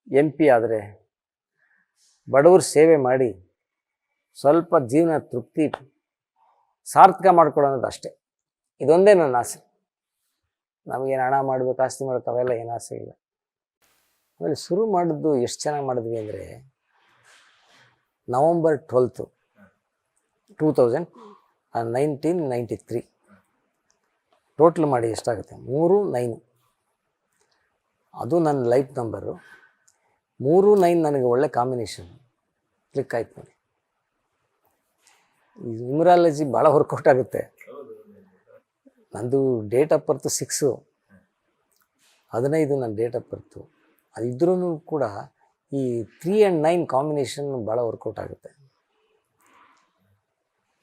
MP ಆದರೆ ಬಡವ್ರ ಸೇವೆ ಮಾಡಿ ಸ್ವಲ್ಪ ಜೀವನ ತೃಪ್ತಿ ಸಾರ್ಥಕ ಮಾಡ್ಕೊಳ್ಳೋದು ಅಷ್ಟೇ. ಇದೊಂದೇ ನನ್ನ ಆಸೆ. ನಮಗೇನು ಹಣ ಮಾಡಬೇಕು, ಆಸ್ತಿ ಮಾಡಬೇಕು, ಅವೆಲ್ಲ ಏನು ಆಸೆ ಇಲ್ಲ. ಆಮೇಲೆ ಶುರು ಮಾಡಿದ್ದು ಎಷ್ಟು ಚೆನ್ನಾಗಿ ಮಾಡಿದ್ವಿ ಅಂದರೆ, ನವಂಬರ್ 12, 1993 ಟೋಟಲ್ ಮಾಡಿ ಎಷ್ಟಾಗುತ್ತೆ? 39. ಅದು ನನ್ನ ಲೈಫ್ ನಂಬರು. 39 ನನಗೆ ಒಳ್ಳೆ ಕಾಂಬಿನೇಷನ್ ಕ್ಲಿಕ್ ಆಯ್ತು ನೋಡಿ. ಈ ನ್ಯೂಮರಾಲಜಿ ಭಾಳ ವರ್ಕೌಟ್ ಆಗುತ್ತೆ. ನಂದು ಡೇಟ್ ಆಫ್ ಬರ್ತು 6, 15 ನನ್ನ ಡೇಟ್ ಆಫ್ ಬರ್ತು. ಅದಿದ್ರೂ ಕೂಡ ಈ 3 and 9 ಕಾಂಬಿನೇಷನ್ ಭಾಳ ವರ್ಕೌಟ್ ಆಗುತ್ತೆ.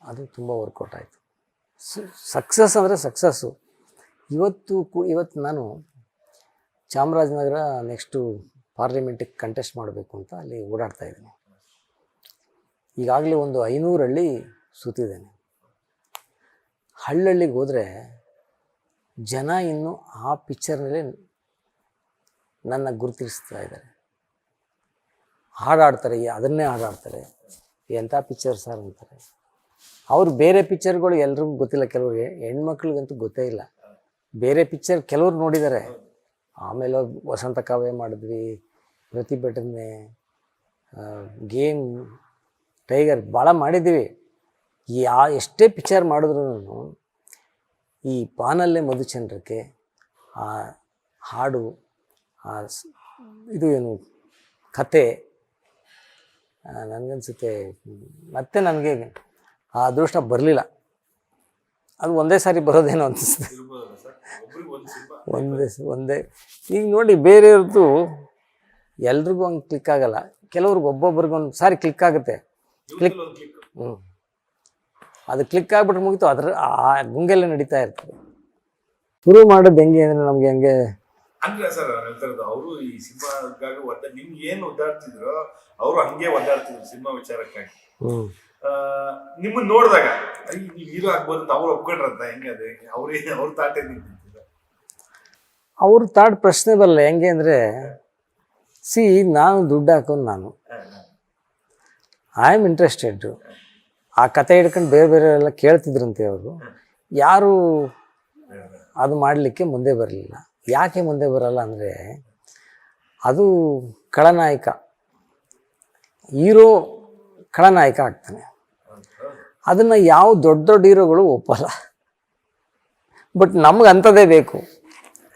ಅದು ತುಂಬ ವರ್ಕೌಟ್ ಆಯಿತು. ಸಕ್ಸಸ್ ಅಂದರೆ ಸಕ್ಸಸ್ಸು. ಇವತ್ತು ನಾನು ಚಾಮರಾಜನಗರ ನೆಕ್ಸ್ಟು ಪಾರ್ಲಿಮೆಂಟಿಗೆ ಕಂಟೆಸ್ಟ್ ಮಾಡಬೇಕು ಅಂತ ಅಲ್ಲಿ ಓಡಾಡ್ತಾ ಇದ್ದೀನಿ. ಈಗಾಗಲೇ ಒಂದು 500 ಹಳ್ಳಿ ಸುತ್ತಿದ್ದೇನೆ. ಹಳ್ಳಹಳ್ಳಿಗೆ ಹೋದರೆ ಜನ ಇನ್ನೂ ಆ ಪಿಕ್ಚರ್ನಲ್ಲೇ ನನ್ನ ಗುರುತಿಸ್ತಾ ಇದ್ದಾರೆ. ಹಾಡಾಡ್ತಾರೆ, ಅದನ್ನೇ ಹಾಡಾಡ್ತಾರೆ. ಎಂಥ ಪಿಕ್ಚರ್ ಸರ್ ಅಂತಾರೆ. ಅವ್ರು ಬೇರೆ ಪಿಕ್ಚರ್ಗಳು ಎಲ್ರಿಗೂ ಗೊತ್ತಿಲ್ಲ, ಕೆಲವರು ಹೆಣ್ಮಕ್ಳಿಗಂತೂ ಗೊತ್ತೇ ಇಲ್ಲ. ಬೇರೆ ಪಿಕ್ಚರ್ ಕೆಲವ್ರು ನೋಡಿದ್ದಾರೆ. ಆಮೇಲೆ ವಸಂತ ಕಾವ್ಯ ಮಾಡಿದ್ವಿ, ಪ್ರತಿಭಟನೆ, ಗೇಮ್, ಟೈಗರ್ ಭಾಳ ಮಾಡಿದ್ದೀವಿ. ಎಷ್ಟೇ ಪಿಕ್ಚರ್ ಮಾಡಿದ್ರು ಈ ಬಾನಲ್ಲೇ ಮಧುಚಂದ್ರಕ್ಕೆ ಆ ಹಾಡು, ಇದು ಏನು ಕತೆ ನನಗನ್ಸುತ್ತೆ ಮತ್ತೆ ನನಗೆ ಆ ಅದೃಷ್ಟ ಬರಲಿಲ್ಲ. ಅದು ಒಂದೇ ಸಾರಿ ಬರೋದೇನೋ ಅನಿಸ್ತದೆ. ಒಂದೇ ಈಗ ನೋಡಿ, ಬೇರೆಯವ್ರದ್ದು ಎಲ್ರಿಗೂ ಹಂಗೆ ಕ್ಲಿಕ್ ಆಗಲ್ಲ. ಕೆಲವ್ರಿಗೆ ಒಬ್ಬೊಬ್ರಿಗೆ ಒಂದು ಸಾರಿ ಕ್ಲಿಕ್ ಆಗುತ್ತೆ. ಅದು ಕ್ಲಿಕ್ ಆಗಿಬಿಟ್ರೆ ಮುಗಿತು, ಆ ಗುಂಗೆಲ್ಲ ನಡೀತಾ ಇರ್ತದೆ. ಶುರು ಮಾಡೋದು ಹೆಂಗೆ ಅಂದರೆ ನಮಗೆ ಹಂಗೆ ಅಂದ್ರೆ ಸರ್ ಹೇಳ್ತಾರದು, ಅವರು ಈ ಸಿನಿಮಾಗಾಗಿ ನಿಮ್ಗೆ ಏನು ಒದ್ದಾಡ್ತಿದ್ರು ಅವರು ಹಂಗೆ ಒದ್ದಾಡ್ತಿದ್ರು ಸಿನಿಮಾ ವಿಚಾರಕ್ಕಾಗಿ. ನಿಮ್ಮನ್ನ ನೋಡಿದಾಗ ನೀವು ಹೀರೋ ಆಗ್ಬೋದು ಅಂತ ಅವ್ರು ಒಪ್ಕೊಂಡ್ರಂತ ಹೆಂಗೆ ಅದೇ ಅವ್ರ ತಾಟೆ ನಿಂತಿದ್ರು? ಅವ್ರ ತಾಟ್ ಪ್ರಶ್ನೆ ಬರಲ್ಲ. ಹೆಂಗೆ ಅಂದರೆ, ನಾನು ದುಡ್ಡು ಹಾಕೊಂಡು ಐ ಆಮ್ ಇಂಟ್ರೆಸ್ಟೆಡ್. ಆ ಕತೆ ಹಿಡ್ಕೊಂಡು ಬೇರೆ ಎಲ್ಲ ಕೇಳ್ತಿದ್ರಂತೆ ಅವರು. ಯಾರು ಅದು ಮಾಡಲಿಕ್ಕೆ ಮುಂದೆ ಬರಲಿಲ್ಲ. ಯಾಕೆ ಮುಂದೆ ಬರಲ್ಲ ಅಂದರೆ, ಅದು ಖಳನಾಯಕ, ಹೀರೋ ಖಳನಾಯಕ ಆಗ್ತಾನೆ. ಅದನ್ನು ಯಾವ ದೊಡ್ಡ ಹೀರೋಗಳು ಒಪ್ಪಲ್ಲ. ಬಟ್ ನಮ್ಗೆ ಅಂಥದ್ದೇ ಬೇಕು.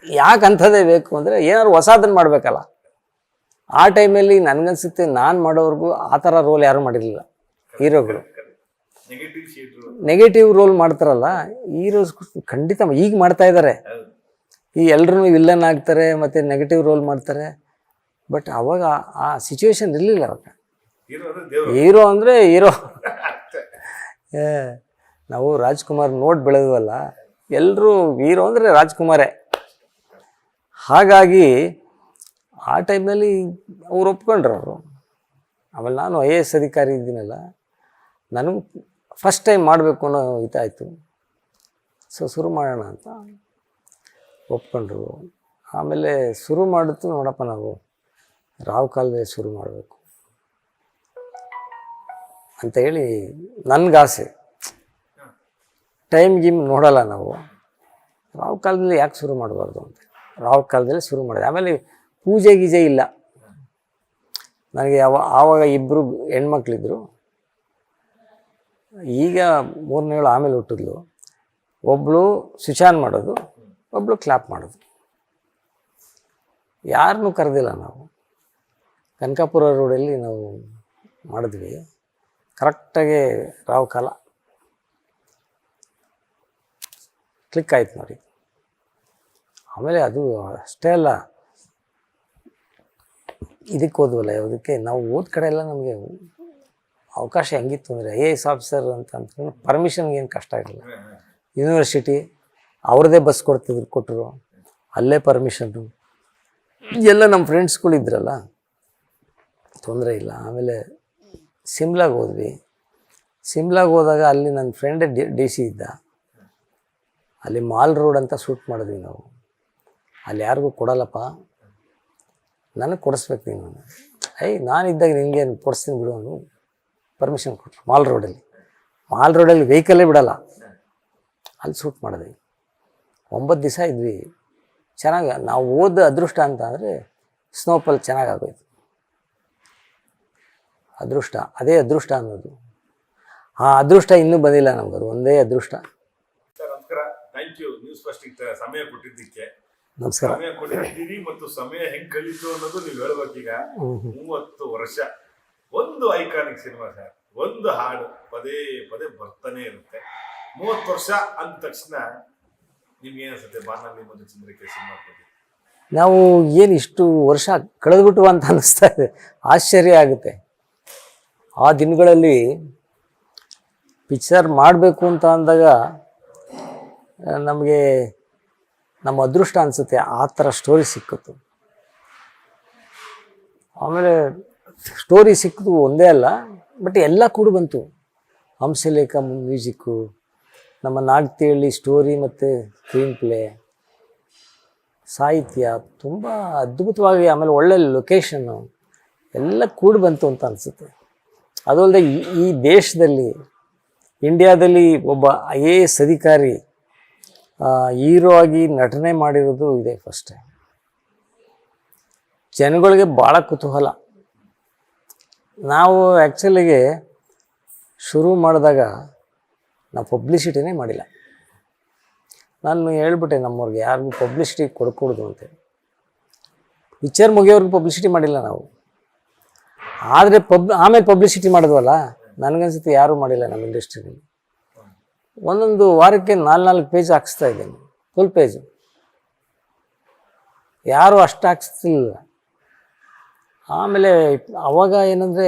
ಯಾಕೆ ಅಂಥದ್ದೇ ಬೇಕು ಅಂದರೆ, ಏನಾದ್ರು ಹೊಸದನ್ನು ಮಾಡಬೇಕಲ್ಲ. ಆ ಟೈಮಲ್ಲಿ ನನಗನ್ಸುತ್ತೆ ನಾನು ಮಾಡೋವ್ರಿಗೂ ಆ ಥರ ರೋಲ್ ಯಾರೂ ಮಾಡಿರಲಿಲ್ಲ ಹೀರೋಗಳು. ನೆಗೆಟಿವ್ ರೋಲ್ ಮಾಡ್ತಾರಲ್ಲ ಹೀರೋಸ್, ಖಂಡಿತ ಈಗ ಮಾಡ್ತಾ ಇದ್ದಾರೆ. ಈ ಎಲ್ಲರೂ ವಿಲ್ಲನ್ ಆಗ್ತಾರೆ ಮತ್ತು ನೆಗೆಟಿವ್ ರೋಲ್ ಮಾಡ್ತಾರೆ. ಬಟ್ ಅವಾಗ ಆ ಸಿಚುವೇಶನ್ ಇರಲಿಲ್ಲ. ಅವಾಗ ಹೀರೋ ಅಂದರೆ ಹೀರೋ. ನಾವು ರಾಜ್ಕುಮಾರ್ ನೋಡಿ ಬೆಳೆದ್ವಲ್ಲ, ಎಲ್ಲರೂ ಹೀರೋ ಅಂದರೆ ರಾಜ್ಕುಮಾರೇ. ಹಾಗಾಗಿ ಆ ಟೈಮ್ನಲ್ಲಿ ಅವ್ರು ಒಪ್ಕೊಂಡ್ರು ಅವರು. ಆಮೇಲೆ ನಾನು IAS ಅಧಿಕಾರಿ ಇದ್ದೀನಲ್ಲ, ನನಗೂ ಫಸ್ಟ್ ಟೈಮ್ ಮಾಡಬೇಕು ಅನ್ನೋ ಇದಾಯಿತು. ಶುರು ಮಾಡೋಣ ಅಂತ ಒಪ್ಕೊಂಡ್ರು. ಆಮೇಲೆ ಶುರು ಮಾಡಿತು, ನೋಡಪ್ಪ ನಾವು ರಾವ್ ಕಾಲದಲ್ಲಿ ಶುರು ಮಾಡಬೇಕು ಅಂತ ಹೇಳಿ ನನಗಾಸೆ. ಟೈಮ್ ಗಿಮ್ ನೋಡಲ್ಲ ನಾವು. ರಾವ್ ಕಾಲದಲ್ಲಿ ಯಾಕೆ ಶುರು ಮಾಡಬಾರ್ದು ಅಂತ ರಾವ್ ಕಾಲದಲ್ಲಿ ಶುರು ಮಾಡಿದೆ. ಆಮೇಲೆ ಪೂಜೆ ಗೀಜೆ ಇಲ್ಲ ನನಗೆ. ಆವಾಗ 2 ಹೆಣ್ಮಕ್ಳಿದ್ರು. ಈಗ 3ನೇಳು ಆಮೇಲೆ ಹುಟ್ಟಿದ್ಲು. ಒಬ್ಬಳು ಸ್ವಿಚ್ ಆನ್ ಮಾಡೋದು, ಒಬ್ಬಳು ಕ್ಲಾಪ್ ಮಾಡೋದು. ಯಾರನ್ನೂ ಕರೆದಿಲ್ಲ ನಾವು. ಕನಕಾಪುರ ರೋಡಲ್ಲಿ ನಾವು ಮಾಡಿದ್ವಿ. ಕರೆಕ್ಟಾಗಿ ರಾವ್ ಕಾಲ ಕ್ಲಿಕ್ ಆಯ್ತು ನೋಡಿ. ಆಮೇಲೆ ಅದು ಅಷ್ಟೇ ಅಲ್ಲ, ಇದಕ್ಕೆ ಹೋದ್ವಲ್ಲ, ಯಾವುದಕ್ಕೆ ನಾವು ಓದ್ ಕಡೆ ಎಲ್ಲ ನಮಗೆ ಅವಕಾಶ ಹೆಂಗಿತ್ತು ಅಂದರೆ, IAS ಆಫೀಸರ್ ಅಂತ ಪರ್ಮಿಷನ್ಗೆ ಏನು ಕಷ್ಟ ಇರಲಿಲ್ಲ. ಯೂನಿವರ್ಸಿಟಿ ಅವ್ರದ್ದೇ ಬಸ್ ಕೊಟ್ಟರು, ಅಲ್ಲೇ ಪರ್ಮಿಷನ್ನು ಎಲ್ಲ. ನಮ್ಮ ಫ್ರೆಂಡ್ಸ್ಗಳಿದ್ರಲ್ಲ, ತೊಂದರೆ ಇಲ್ಲ. ಆಮೇಲೆ ಸಿಮ್ಲಾಗೆ ಹೋದ್ವಿ. ಸಿಮ್ಲಾಗೆ ಹೋದಾಗ ಅಲ್ಲಿ ನನ್ನ ಫ್ರೆಂಡೇ DC ಇದ್ದ. ಅಲ್ಲಿ ಮಾಲ್ ರೋಡ್ ಅಂತ ಶೂಟ್ ಮಾಡಿದ್ವಿ ನಾವು. ಅಲ್ಲಿ ಯಾರಿಗೂ ಕೊಡಲ್ಲಪ್ಪ, ನನಗೆ ಕೊಡಿಸ್ಬೇಕು ನೀನು. ನಾನಿದ್ದಾಗ ನಿನಗೇನು ಕೊಡಿಸ್ತೀನಿ ಬಿಡು ಅವನು. ಪರ್ಮಿಷನ್ ಕೊಟ್ಟರು. ಮಾಲ್ ರೋಡಲ್ಲಿ ವೆಹಿಕಲ್ಲೇ ಬಿಡಲ್ಲ. ಅಲ್ಲಿ ಶೂಟ್ ಮಾಡಿದ್ವಿ. 9 ದಿವಸ ಇದ್ವಿ. ಚೆನ್ನಾಗಿ ನಾವು ಓದ ಅದೃಷ್ಟ ಅಂತ ಅಂದರೆ ಸ್ನೋಫಾಲ್ ಚೆನ್ನಾಗಾಗೋಯ್ತು. ಅದೃಷ್ಟ, ಅದೇ ಅದೃಷ್ಟ ಅನ್ನೋದು. ಆ ಅದೃಷ್ಟ ಇನ್ನೂ ಬಂದಿಲ್ಲ ನಮ್ಗೆ. ಅದು ಒಂದೇ ಅದೃಷ್ಟ. ಸರ್ ನಮಸ್ಕಾರ, ಥ್ಯಾಂಕ್ ಯು ನ್ಯೂಸ್ ಫಸ್ಟಿಗೆ ಸಮಯ ಕೊಟ್ಟಿದ್ದಕ್ಕೆ. ನಮಸ್ಕಾರ. ಸಮಯ ಕೊಟ್ಟಿದ್ದೀರಿ ಮತ್ತು ಸಮಯ ಹೆಂಗೆ ಕಳೀತು ಅನ್ನೋದು ನೀವು ಹೇಳ್ಬೇಕೀಗ. 30 ವರ್ಷ, ಒಂದು ಐಕಾನಿಕ್ ಸಿನಿಮಾ ಸರ್, ಒಂದು ಹಾಡು ಪದೇ ಪದೇ ಬರ್ತಾನೆ ಇರುತ್ತೆ. 30 ವರ್ಷ ಅಂದ ತಕ್ಷಣ ನಿಮ್ಗೆ ಏನಿಸುತ್ತೆ? ಬಾನಲ್ಲಿ ಮಧುಚಂದ್ರಿಕೆ ಸಿನಿಮಾ ಬಗ್ಗೆ ನಾವು ಏನು ಇಷ್ಟು ವರ್ಷ ಕಳೆದ್ಬಿಟ್ಟು ಅಂತ ಅನ್ನಿಸ್ತಾ ಇದೆ. ಆಶ್ಚರ್ಯ ಆಗುತ್ತೆ. ಆ ದಿನಗಳಲ್ಲಿ ಪಿಕ್ಚರ್ ಮಾಡಬೇಕು ಅಂತ ಅಂದಾಗ ನಮಗೆ ನಮ್ಮ ಅದೃಷ್ಟ ಅನಿಸುತ್ತೆ. ಆ ಥರ ಸ್ಟೋರಿ ಸಿಕ್ಕಿತು. ಆಮೇಲೆ ಸ್ಟೋರಿ ಸಿಕ್ಕಿತು ಒಂದೇ ಅಲ್ಲ, ಬಟ್ ಎಲ್ಲ ಕೂಡ ಬಂತು. ಹಂಸಲೇಖ ಮ್ಯೂಸಿಕ್ಕು, ನಮ್ಮ ನಾಗತಿಹಳ್ಳಿ ಸ್ಟೋರಿ ಮತ್ತು ಸ್ಕ್ರೀನ್ ಪ್ಲೇ, ಸಾಹಿತ್ಯ ತುಂಬ ಅದ್ಭುತವಾಗಿ, ಆಮೇಲೆ ಒಳ್ಳೆ ಲೊಕೇಶನ್ನು ಎಲ್ಲ ಕೂಡ ಬಂತು ಅಂತ ಅನಿಸುತ್ತೆ. ಅದು ಅಲ್ಲದೆ ಈ ದೇಶದಲ್ಲಿ, ಇಂಡಿಯಾದಲ್ಲಿ ಒಬ್ಬ IAS ಅಧಿಕಾರಿ ಹೀರೋ ಆಗಿ ನಟನೆ ಮಾಡಿರೋದು ಇದೆ ಫಸ್ಟ್ ಟೈಮ್. ಜನಗಳಿಗೆ ಭಾಳ ಕುತೂಹಲ. ನಾವು ಆ್ಯಕ್ಚುಲಿಗೆ ಶುರು ಮಾಡಿದಾಗ ನಾವು ಪಬ್ಲಿಸಿಟಿನೇ ಮಾಡಿಲ್ಲ. ನಾನು ಹೇಳ್ಬಿಟ್ಟೆ ನಮ್ಮವ್ರಿಗೆ, ಯಾರಿಗೂ ಪಬ್ಲಿಸಿಟಿ ಕೊಡ್ಕೊಡ್ದು ಅಂತೇಳಿ. ಪಿಕ್ಚರ್ ಮುಗಿಯೋರ್ಗೂ ಪಬ್ಲಿಸಿಟಿ ಮಾಡಿಲ್ಲ ನಾವು. ಆದರೆ ಆಮೇಲೆ ಪಬ್ಲಿಸಿಟಿ ಮಾಡಿದ್ವಲ್ಲ, ನನಗನ್ಸುತ್ತೆ ಯಾರೂ ಮಾಡಿಲ್ಲ ನಮ್ಮ ಇಂಡಸ್ಟ್ರಿಯಲ್ಲಿ. ಒಂದೊಂದು ವಾರಕ್ಕೆ 4 ಪೇಜ್ ಹಾಕ್ಸ್ತಾ ಇದ್ದೇನೆ, ಫುಲ್ ಪೇಜು. ಯಾರೂ ಅಷ್ಟು ಹಾಕ್ಸ್ತಿಲ್ಲ. ಆಮೇಲೆ ಅವಾಗ ಏನಂದರೆ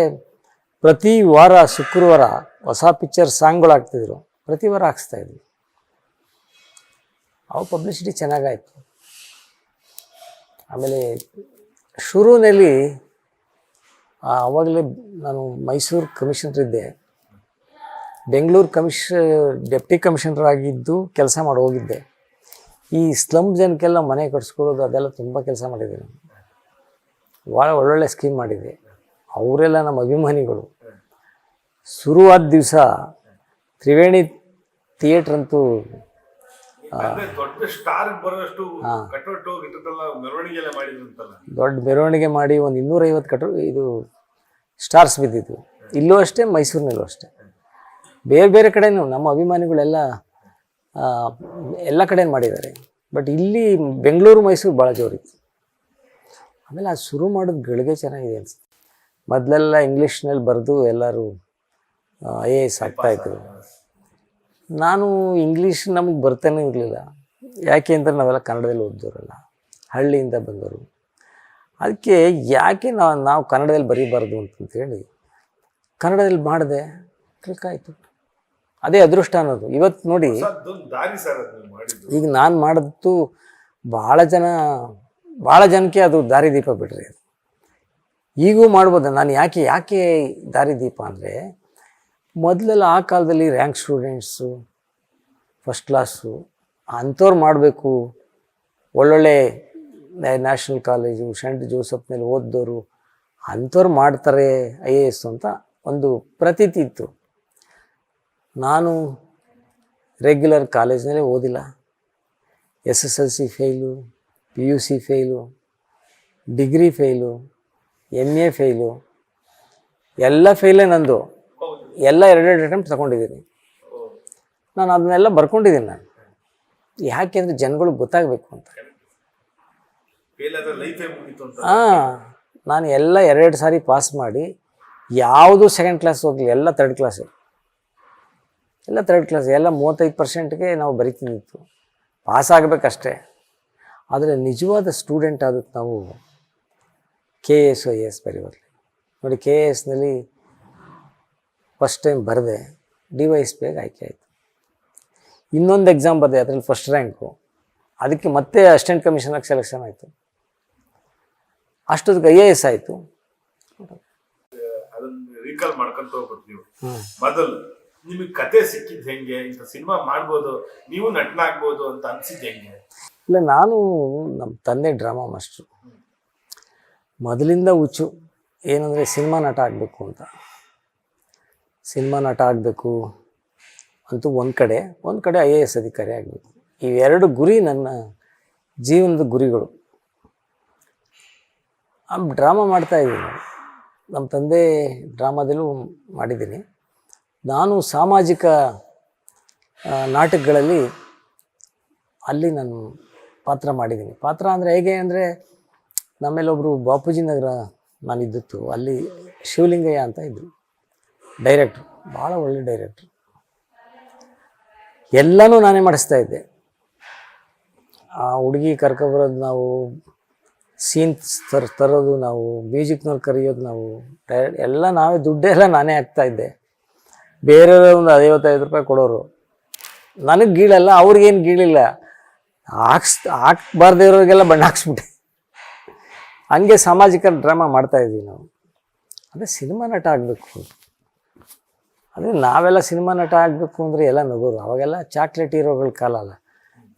ಪ್ರತಿ ವಾರ ಶುಕ್ರವಾರ ಹೊಸ ಪಿಕ್ಚರ್ ಸಾಂಗ್ಗಳು ಹಾಕ್ತಿದ್ರು, ಪ್ರತಿ ವಾರ ಹಾಕ್ಸ್ತಾಯಿದ್ವಿ. ಅವು ಪಬ್ಲಿಸಿಟಿ ಚೆನ್ನಾಗಾಯಿತು. ಆಮೇಲೆ ಶುರುವಿನಲ್ಲಿ ಆವಾಗಲೇ ನಾನು ಮೈಸೂರು ಕಮಿಷನರ್ ಇದ್ದೆ. ಬೆಂಗಳೂರು ಡೆಪ್ಟಿ ಕಮಿಷನರ್ ಆಗಿದ್ದು ಕೆಲಸ ಮಾಡಿ ಹೋಗಿದ್ದೆ. ಈ ಸ್ಲಮ್ ಜನಕ್ಕೆಲ್ಲ ಮನೆ ಕಟ್ಸ್ಕೊಡೋದು ಅದೆಲ್ಲ ತುಂಬ ಕೆಲಸ ಮಾಡಿದ್ದೆ ನಾನು. ಭಾಳ ಒಳ್ಳೊಳ್ಳೆ ಸ್ಕೀಮ್ ಮಾಡಿದ್ದೆ. ಅವರೆಲ್ಲ ನಮ್ಮ ಅಭಿಮಾನಿಗಳು. ಶುರುವಾದ ದಿವಸ ತ್ರಿವೇಣಿ ಥಿಯೇಟ್ರ್ ಅಂತೂ ದೊಡ್ಡ ಸ್ಟಾರ್ ಬರೋಷ್ಟು ಮೆರವಣಿಗೆ ಮಾಡಿದ್ರಂತಲ್ಲ. ದೊಡ್ಡ ಮೆರವಣಿಗೆ ಮಾಡಿ ಒಂದು 250 ಇದು ಸ್ಟಾರ್ಸ್ ಬಿದ್ದಿದ್ದು. ಇಲ್ಲೂ ಅಷ್ಟೇ, ಮೈಸೂರಿನಲ್ಲೂ ಅಷ್ಟೇ. ಬೇರೆ ಬೇರೆ ಕಡೆನೂ ನಮ್ಮ ಅಭಿಮಾನಿಗಳೆಲ್ಲ ಎಲ್ಲ ಕಡೆ ಮಾಡಿದ್ದಾರೆ. ಬಟ್ ಇಲ್ಲಿ ಬೆಂಗಳೂರು ಮೈಸೂರು ಭಾಳ ಜೋರಿತ್ತು. ಆಮೇಲೆ ಅದು ಶುರು ಮಾಡೋದು ಗಳಿಗೆ ಚೆನ್ನಾಗಿದೆ ಅನಿಸುತ್ತೆ. ಮೊದಲೆಲ್ಲ ಇಂಗ್ಲೀಷ್ನಲ್ಲಿ ಬರೆದು ಎಲ್ಲರೂ IAS ಆಗ್ತಾಯಿದ್ರು. ನಾನು ಇಂಗ್ಲೀಷ್ ನಮಗೆ ಬರ್ತಾನೆ ಇರಲಿಲ್ಲ. ಯಾಕೆ ಅಂದರೆ ನಾವೆಲ್ಲ ಕನ್ನಡದಲ್ಲಿ ಓದಿದವರಲ್ಲ, ಹಳ್ಳಿಯಿಂದ ಬಂದವರು. ಅದಕ್ಕೆ ಯಾಕೆ ನಾವು ಕನ್ನಡದಲ್ಲಿ ಬರೀಬಾರ್ದು ಅಂತಂತೇಳಿ ಕನ್ನಡದಲ್ಲಿ ಮಾಡಿದೆ, ಕ್ಲಿಕ್ ಆಯಿತು. ಅದೇ ಅದೃಷ್ಟ ಅನ್ನೋದು. ಇವತ್ತು ನೋಡಿ, ಈಗ ನಾನು ಮಾಡಿದ್ದು ಭಾಳ ಜನಕ್ಕೆ ಅದು ದಾರಿದೀಪ ಬಿಡ್ರಿ. ಅದು ಈಗೂ ಮಾಡ್ಬೋದು. ನಾನು ಯಾಕೆ ದಾರಿದೀಪ ಅಂದರೆ, ಮೊದಲೆಲ್ಲ ಆ ಕಾಲದಲ್ಲಿ ರ್ಯಾಂಕ್ ಸ್ಟೂಡೆಂಟ್ಸು, ಫಸ್ಟ್ ಕ್ಲಾಸು ಅಂಥವ್ರು ಮಾಡಬೇಕು, ಒಳ್ಳೊಳ್ಳೆ ನ್ಯಾಷನಲ್ ಕಾಲೇಜು ಸೆಂಟ್ ಜೋಸಫ್ನಲ್ಲಿ ಓದಿದವರು ಅಂಥವ್ರು ಮಾಡ್ತಾರೆ IAS ಅಂತ ಒಂದು ಪ್ರತೀತಿ ಇತ್ತು. ನಾನು ರೆಗ್ಯುಲರ್ ಕಾಲೇಜ್ನಲ್ಲೇ ಓದಿಲ್ಲ. SSLC fail, PUC fail, degree fail, MA fail, ಎಲ್ಲ ಫೇಲೇ ನಂದು. ಎಲ್ಲ 2 ಅಟೆಂಪ್ಟ್ ತಗೊಂಡಿದ್ದೀನಿ ನಾನು. ಅದನ್ನೆಲ್ಲ ಬರ್ಕೊಂಡಿದ್ದೀನಿ ನಾನು. ಯಾಕೆ ಅಂದರೆ ಜನಗಳಿಗೆ ಗೊತ್ತಾಗಬೇಕು ಅಂತ. ನಾನು ಎಲ್ಲ 2 ಸಾರಿ ಪಾಸ್ ಮಾಡಿ, ಯಾವುದು ಸೆಕೆಂಡ್ ಕ್ಲಾಸ್ ಹೋಗಲಿ, ಎಲ್ಲ ಥರ್ಡ್ ಕ್ಲಾಸು, ಎಲ್ಲ 35%ಗೆ ನಾವು ಬರಿತಿದ್ದಿತ್ತು. ಪಾಸ್ ಆಗಬೇಕಷ್ಟೇ. ಆದರೆ ನಿಜವಾದ ಸ್ಟೂಡೆಂಟ್ ಆದದ್ದು ನಾವು KS IAS ಬರೆಯೋರಲ್ಲಿ. ನೋಡಿ, KSನಲ್ಲಿ ಫಸ್ಟ್ ಟೈಮ್ ಬರೆದೆ, DYSPಗೆ ಆಯ್ಕೆ ಆಯಿತು. ಇನ್ನೊಂದು ಎಕ್ಸಾಮ್ ಬರೆದೆ, ಅದರಲ್ಲಿ ಫಸ್ಟ್ ರ್ಯಾಂಕು. ಅದಕ್ಕೆ ಮತ್ತೆ ಅಸಿಸ್ಟೆಂಟ್ ಕಮಿಷನರ್ಗೆ ಸೆಲೆಕ್ಷನ್ ಆಯಿತು. ಅಷ್ಟೊತ್ತಿಗೆ IAS ಆಯಿತು. ಅದನ್ನ ರೀಕಾಲ್ ಮಾಡ್ಕೊಂತ ಹೋಗ್ಬೇಕು ನೀವು. ಮೊದಲು ನಿಮಗೆ ಕತೆ ಸಿಕ್ಕಿದ್ದು ಹೆಂಗೆ, ಇಂಥ ಸಿನಿಮಾ ಮಾಡ್ಬೋದು, ನೀವು ನಟನಾಗ್ಬೋದು ಅಂತ ಅನ್ಸಿದ್ದು ಹೆಂಗೆ? ಇಲ್ಲ, ನಾನು ನಮ್ಮ ತಂದೆ ಡ್ರಾಮಾ ಮಾಸ್ಟ್ರು. ಮೊದಲಿಂದ ಹುಚ್ಚು ಏನಂದರೆ ಸಿನಿಮಾ ನಟ ಆಗಬೇಕು ಅಂತ. ಸಿನಿಮಾ ನಟ ಆಗಬೇಕು ಅಂತೂ ಒಂದು ಕಡೆ IAS ಅಧಿಕಾರಿ ಆಗಬೇಕು. ಇವೆರಡು ಗುರಿ ನನ್ನ ಜೀವನದ ಗುರಿಗಳು. ಡ್ರಾಮಾ ಮಾಡ್ತಾಯಿದ್ದೀನಿ. ನಮ್ಮ ತಂದೆ ಡ್ರಾಮಾದಲ್ಲೂ ಮಾಡಿದ್ದೀನಿ. ನಾನು ಸಾಮಾಜಿಕ ನಾಟಕಗಳಲ್ಲಿ ಅಲ್ಲಿ ನಾನು ಪಾತ್ರ ಮಾಡಿದ್ದೀನಿ. ಪಾತ್ರ ಅಂದರೆ ಹೇಗೆ ಅಂದರೆ, ನಮ್ಮೇಲೊಬ್ಬರು ಬಾಪೂಜಿ ನಗರ ನಾನಿದ್ದಿತ್ತು, ಅಲ್ಲಿ ಶಿವಲಿಂಗಯ್ಯ ಅಂತ ಇದ್ದರು ಡೈರೆಕ್ಟ್ರು, ಭಾಳ ಒಳ್ಳೆ ಡೈರೆಕ್ಟ್ರು. ಎಲ್ಲನೂ ನಾನೇ ಮಾಡಿಸ್ತಾ ಇದ್ದೆ. ಆ ಹುಡುಗಿ ಕರ್ಕೊಬರೋದು ನಾವು, ಸೀನ್ಸ್ ತರೋದು ನಾವು, ಮ್ಯೂಸಿಕ್ನವ್ರು ಕರೆಯೋದು ನಾವು, ಎಲ್ಲ ನಾವೇ, ದುಡ್ಡೆಲ್ಲ ನಾನೇ ಹಾಕ್ತಾಯಿದ್ದೆ. ಬೇರೆಯವ್ರ ಒಂದು 55 ರೂಪಾಯಿ ಕೊಡೋರು. ನನಗೆ ಗೀಳಲ್ಲ, ಅವ್ರಿಗೇನು ಗೀಳಿಲ್ಲ. ಹಾಕ್ಬಾರ್ದೇ ಇರೋರಿಗೆಲ್ಲ ಬಣ್ಣ ಹಾಕ್ಸ್ಬಿಟ್ಟೆ. ಹಂಗೆ ಸಾಮಾಜಿಕ ಡ್ರಾಮಾ ಮಾಡ್ತಾಯಿದ್ವಿ ನಾವು. ಅದೇ ಸಿನಿಮಾ ನಟ ಆಗಬೇಕು. ಅದೇ ನಾವೆಲ್ಲ ಸಿನಿಮಾ ನಟ ಆಗಬೇಕು ಅಂದರೆ ಎಲ್ಲ ನಗೋರು. ಅವಾಗೆಲ್ಲ ಚಾಕ್ಲೇಟ್ ಹೀರೋಗಳ ಕಾಲ ಅಲ್ಲ.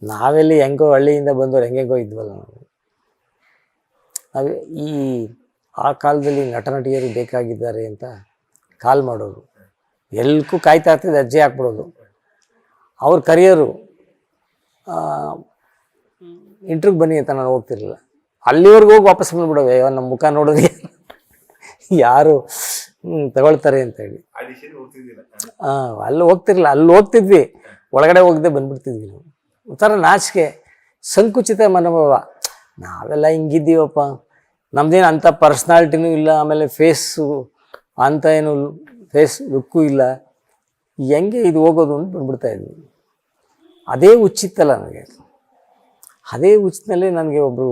ನಾವೆಲ್ಲಿ ಹೆಂಗೋ ಹಳ್ಳಿಯಿಂದ ಬಂದವ್ರು ಹೆಂಗೆಂಗೋ ಇದ್ವಲ್ಲ ನಾವು. ಈ ಆ ಕಾಲದಲ್ಲಿ ನಟ ನಟಿಯರು ಬೇಕಾಗಿದ್ದಾರೆ ಅಂತ ಕಾಲ್ ಮಾಡೋರು. ಎಲ್ಲಕ್ಕೂ ಕಾಯ್ತಾ ಇರ್ತಿದ್ದು ಅಜ್ಜಿ ಹಾಕ್ಬಿಡೋದು. ಅವ್ರ ಕರಿಯರು ಇಂಟ್ರಿಗೆ ಬನ್ನಿ ಅಂತ ನಾನು ಹೋಗ್ತಿರ್ಲಿಲ್ಲ. ಅಲ್ಲಿವರೆಗೂ ಹೋಗಿ ವಾಪಸ್ ಬಂದ್ಬಿಡೋವೆ, ನಮ್ಮ ಮುಖ ನೋಡಿದ್ರೆ ಯಾರು ತಗೊಳ್ತಾರೆ ಅಂತೇಳಿ. ಅಲ್ಲಿ ಹೋಗ್ತಿರ್ಲಿಲ್ಲ. ಅಲ್ಲಿ ಹೋಗ್ತಿದ್ವಿ, ಒಳಗಡೆ ಹೋಗದೆ ಬಂದ್ಬಿಡ್ತಿದ್ವಿ ನಾವು. ಒಂಥರ ನಾಚಿಕೆ, ಸಂಕುಚಿತ ಮನೋಭಾವ. ನಾವೆಲ್ಲ ಹಿಂಗಿದ್ದೀವಪ್ಪ, ನಮ್ದೇನು ಅಂಥ ಪರ್ಸ್ನಾಲಿಟಿನೂ ಇಲ್ಲ, ಆಮೇಲೆ ಫೇಸು ಅಂತ ಏನು ಫೇಸ್ ಲುಕ್ಕು ಇಲ್ಲ, ಹೆಂಗೆ ಇದು ಹೋಗೋದು ಅಂತ ಬಂದ್ಬಿಡ್ತಾಯಿದ್ವಿ. ಅದೇ ಹುಚ್ಚಿತ್ತಲ್ಲ ನನಗೆ. ಅದೇ ಹುಚ್ಚಿನಲ್ಲಿ ನನಗೆ ಒಬ್ಬರು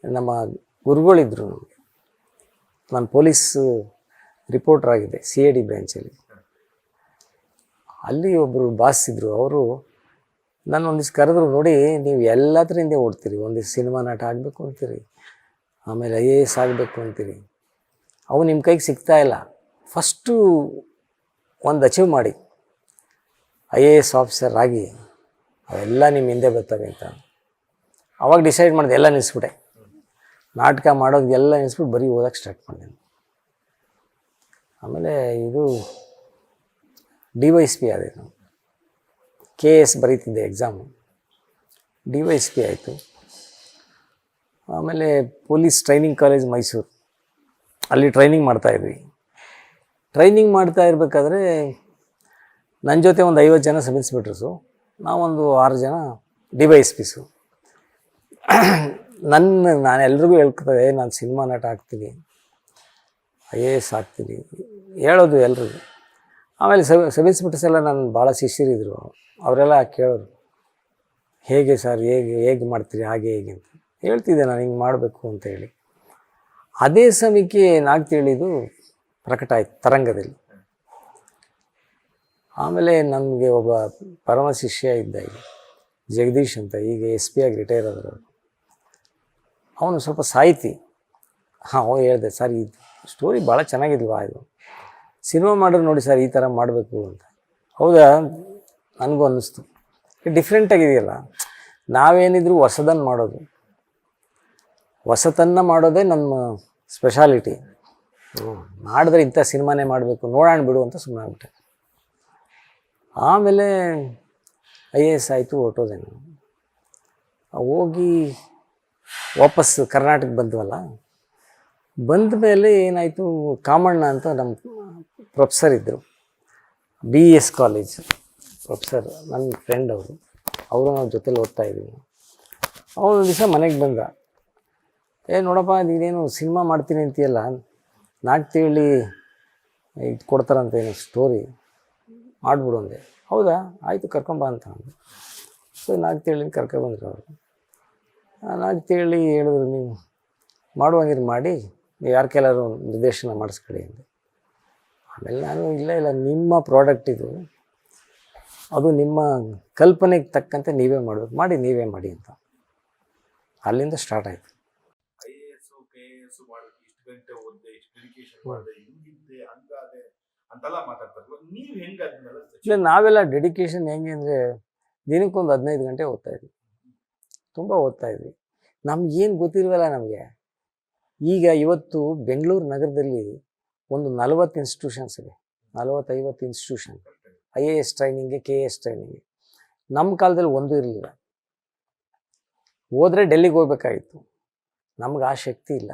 ನಮ್ಮ ಗುರುಗಳಿದ್ರು ನಮಗೆ. ನಾನು ಪೊಲೀಸ್ ರಿಪೋರ್ಟರ್ ಆಗಿದೆ CID ಬ್ರ್ಯಾಂಚಲ್ಲಿ. ಅಲ್ಲಿ ಒಬ್ಬರು ಬಾಸ್ ಇದ್ದರು. ಅವರು ನಾನು ಒಂದಿವ್ಸ ಕರೆದ್ರು, ನೋಡಿ ನೀವು ಎಲ್ಲದರಿಂದ ಓಡ್ತೀರಿ, ಒಂದಿವ್ಸ ಸಿನಿಮಾ ನಟ ಆಗಬೇಕು ಅಂತೀರಿ, ಆಮೇಲೆ IAS ಆಗಬೇಕು ಅಂತೀರಿ, ಅವು ನಿಮ್ಮ ಕೈಗೆ ಸಿಗ್ತಾ ಇಲ್ಲ. ಫಸ್ಟು ಒಂದು ಅಚೀವ್ ಮಾಡಿ, IAS ಆಫೀಸರ್ ಆಗಿ, ಅವೆಲ್ಲ ನಿಮ್ಮ ಹಿಂದೆ ಬರ್ತವೆ ಅಂತ. ಅವಾಗ ಡಿಸೈಡ್ ಮಾಡಿದೆ, ಎಲ್ಲ ನಿಲ್ಲಿಸ್ಬಿಟ್ಟೆ. ನಾಟಕ ಮಾಡೋದು ಎಲ್ಲ ನಿಲ್ಲಿಸ್ಬಿಟ್ಟು ಬರೀ ಓದೋಕ್ಕೆ ಸ್ಟಾರ್ಟ್ ಮಾಡಿದೆ. ಆಮೇಲೆ ಇದು DYSP ಆದೆ ನಾವು. KS ಬರೀತಿದ್ದೆ ಎಕ್ಸಾಮು, DYSP ಆಯಿತು. ಆಮೇಲೆ ಪೊಲೀಸ್ ಟ್ರೈನಿಂಗ್ ಕಾಲೇಜ್ ಮೈಸೂರು, ಅಲ್ಲಿ ಟ್ರೈನಿಂಗ್ ಮಾಡ್ತಾಯಿದ್ವಿ. ಟ್ರೈನಿಂಗ್ ಮಾಡ್ತಾ ಇರಬೇಕಾದ್ರೆ ನನ್ನ ಜೊತೆ ಒಂದು 50 ಜನ ಸಬ್ ಇನ್ಸ್ಪೆಕ್ಟರ್ಸು, ನಾವೊಂದು 6 ಜನ DYSPಸು. ನಾನು ಎಲ್ರಿಗೂ ಹೇಳ್ಕೊತೇವೆ, ನಾನು ಸಿನಿಮಾ ನಟ ಆಗ್ತೀನಿ, IAS ಆಗ್ತೀನಿ ಹೇಳೋದು ಎಲ್ರಿಗೂ. ಆಮೇಲೆ ಸಬ್ ಇನ್ಸ್ಪೆಕ್ಟರ್ಸ್ ಎಲ್ಲ ನಾನು ಭಾಳ ಶಿಷ್ಯರಿದ್ದರು. ಅವರೆಲ್ಲ ಕೇಳೋರು, ಹೇಗೆ ಸರ್, ಹೇಗೆ ಮಾಡ್ತೀರಿ, ಹಾಗೆ ಹೇಗೆ ಅಂತ ಹೇಳ್ತಿದ್ದೆ ನಾನು, ಹಿಂಗೆ ಮಾಡಬೇಕು ಅಂತ ಹೇಳಿ. ಅದೇ ಸಮಯಕ್ಕೆ ನಾಗ್ತಿಳಿದು ಪ್ರಕಟ ಆಯಿತು ತರಂಗದಲ್ಲಿ. ಆಮೇಲೆ ನಮಗೆ ಒಬ್ಬ ಪರಮ ಶಿಷ್ಯ ಇದ್ದ, ಈಗ ಜಗದೀಶ್ ಅಂತ, ಈಗ SP ಆಗಿ ರಿಟೈರ್ ಆದರು. ಅವನು ಸ್ವಲ್ಪ ಸಾಹಿತಿ. ಅವ್ನು ಹೇಳಿದೆ, ಸರ್ ಈ ಸ್ಟೋರಿ ಭಾಳ ಚೆನ್ನಾಗಿದ್ವಾ, ಇದು ಸಿನಿಮಾ ಮಾಡೋರು ನೋಡಿ ಸರ್, ಈ ಥರ ಮಾಡಬೇಕು ಅಂತ. ಹೌದಾ, ನನಗೂ ಅನ್ನಿಸ್ತು, ಡಿಫ್ರೆಂಟಾಗಿದೆಯಲ್ಲ. ನಾವೇನಿದ್ರು ಹೊಸದನ್ನು ಮಾಡೋದು, ಹೊಸತನ್ನು ಮಾಡೋದೇ ನಮ್ಮ ಸ್ಪೆಷಾಲಿಟಿ. ಮಾಡಿದ್ರೆ ಇಂಥ ಸಿನಿಮಾನೇ ಮಾಡಬೇಕು, ನೋಡೋಣ ಬಿಡು ಅಂತ ಸುಮ್ಮನೆ ಆಗ್ಬಿಟ್ಟೆ. ಆಮೇಲೆ IAS ಆಯಿತು, ಹೊರಟೋದೆ ನಾನು. ಹೋಗಿ ವಾಪಸ್ ಕರ್ನಾಟಕಕ್ಕೆ ಬಂದ್ವಲ್ಲ, ಬಂದ ಮೇಲೆ ಏನಾಯಿತು, ಕಾಮಣ್ಣ ಅಂತ ನಮ್ಮ ಪ್ರೊಫೆಸರ್ ಇದ್ದರು, BES ಕಾಲೇಜ್ ಪ್ರೊಫೆಸರ್, ನನ್ನ ಫ್ರೆಂಡ್ ಅವರು ನಾವು ಜೊತೆಲಿ ಓದ್ತಾಯಿದ್ದೀವಿ. ಅವನು ಒಂದು ದಿವಸ ಮನೆಗೆ ಬಂದ, ನೋಡಪ್ಪ ನೀನೇನು ಸಿನಿಮಾ ಮಾಡ್ತೀನಿ ಅಂತೀಯಲ್ಲ, ನಾಟ್ತಿಳಿ ಇದು ಕೊಡ್ತಾರಂತೇನು ಸ್ಟೋರಿ ಮಾಡಿಬಿಡು ಅಂದೆ. ಹೌದಾ, ಆಯಿತು ಕರ್ಕೊಂಬ ಅಂತ ಅಂದೆ. ಸೊ ನಾಗ್ತಿಳಿನ ಕರ್ಕೊಬಂದ್ರು ಅವರು. ನಾಗ್ತಿಳಿ ಹೇಳಿದ್ರು, ನೀವು ಮಾಡುವಂಗಿರು ಮಾಡಿ, ನೀವು ಯಾರ ಕೆಲವರು ನಿರ್ದೇಶನ ಮಾಡಿಸ್ಕೊಳ್ಳಿ ಅಂದೆ. ಆಮೇಲೆ ನಾನು ಇಲ್ಲ ನಿಮ್ಮ ಪ್ರಾಡಕ್ಟ್ ಇದು, ಅದು ನಿಮ್ಮ ಕಲ್ಪನೆಗೆ ತಕ್ಕಂತೆ ನೀವೇ ಮಾಡಬೇಕು, ಮಾಡಿ ನೀವೇ ಮಾಡಿ ಅಂತ. ಅಲ್ಲಿಂದ ಸ್ಟಾರ್ಟ್ ಆಯಿತು. IAS KS ಮಾಡೋಕ್ಕೆ ಇಷ್ಟು ಗಂಟೆ ಓದಿದೆ, ಇಷ್ಟು ಡೆಡಿಕೇಶನ್ ಮಾಡಿದೆ, ಹಿಂಗಿದ್ದೆ, ಹಂಗಾದೆ ಅಂತೆಲ್ಲ ಮಾತಾಡ್ತಾರೆ. ನೀವು ಹೆಂಗೆ ಅದನ್ನೆಲ್ಲ? ಇಲ್ಲ, ನಾವೆಲ್ಲ ಡೆಡಿಕೇಶನ್ ಹೆಂಗೆ ಅಂದರೆ, ದಿನಕ್ಕೊಂದು 15 ಗಂಟೆ ಓದ್ತಾಯಿದ್ವಿ, ತುಂಬ ಓದ್ತಾಯಿದ್ವಿ. ನಮಗೇನು ಗೊತ್ತಿಲ್ವಲ್ಲ ನಮಗೆ. ಈಗ ಇವತ್ತು ಬೆಂಗಳೂರು ನಗರದಲ್ಲಿ ಒಂದು 40 ಇನ್ಸ್ಟಿಟ್ಯೂಷನ್ಸ್ ಇದೆ, 40-50 ಇನ್ಸ್ಟಿಟ್ಯೂಷನ್ IAS ಟ್ರೈನಿಂಗ್ಗೆ, KS ಟ್ರೈನಿಂಗ್ಗೆ. ನಮ್ಮ ಕಾಲದಲ್ಲಿ ಒಂದೂ ಇರಲಿಲ್ಲ. ಹೋದರೆ ಡೆಲ್ಲಿಗೆ ಹೋಗ್ಬೇಕಾಗಿತ್ತು, ನಮ್ಗೆ ಆ ಶಕ್ತಿ ಇಲ್ಲ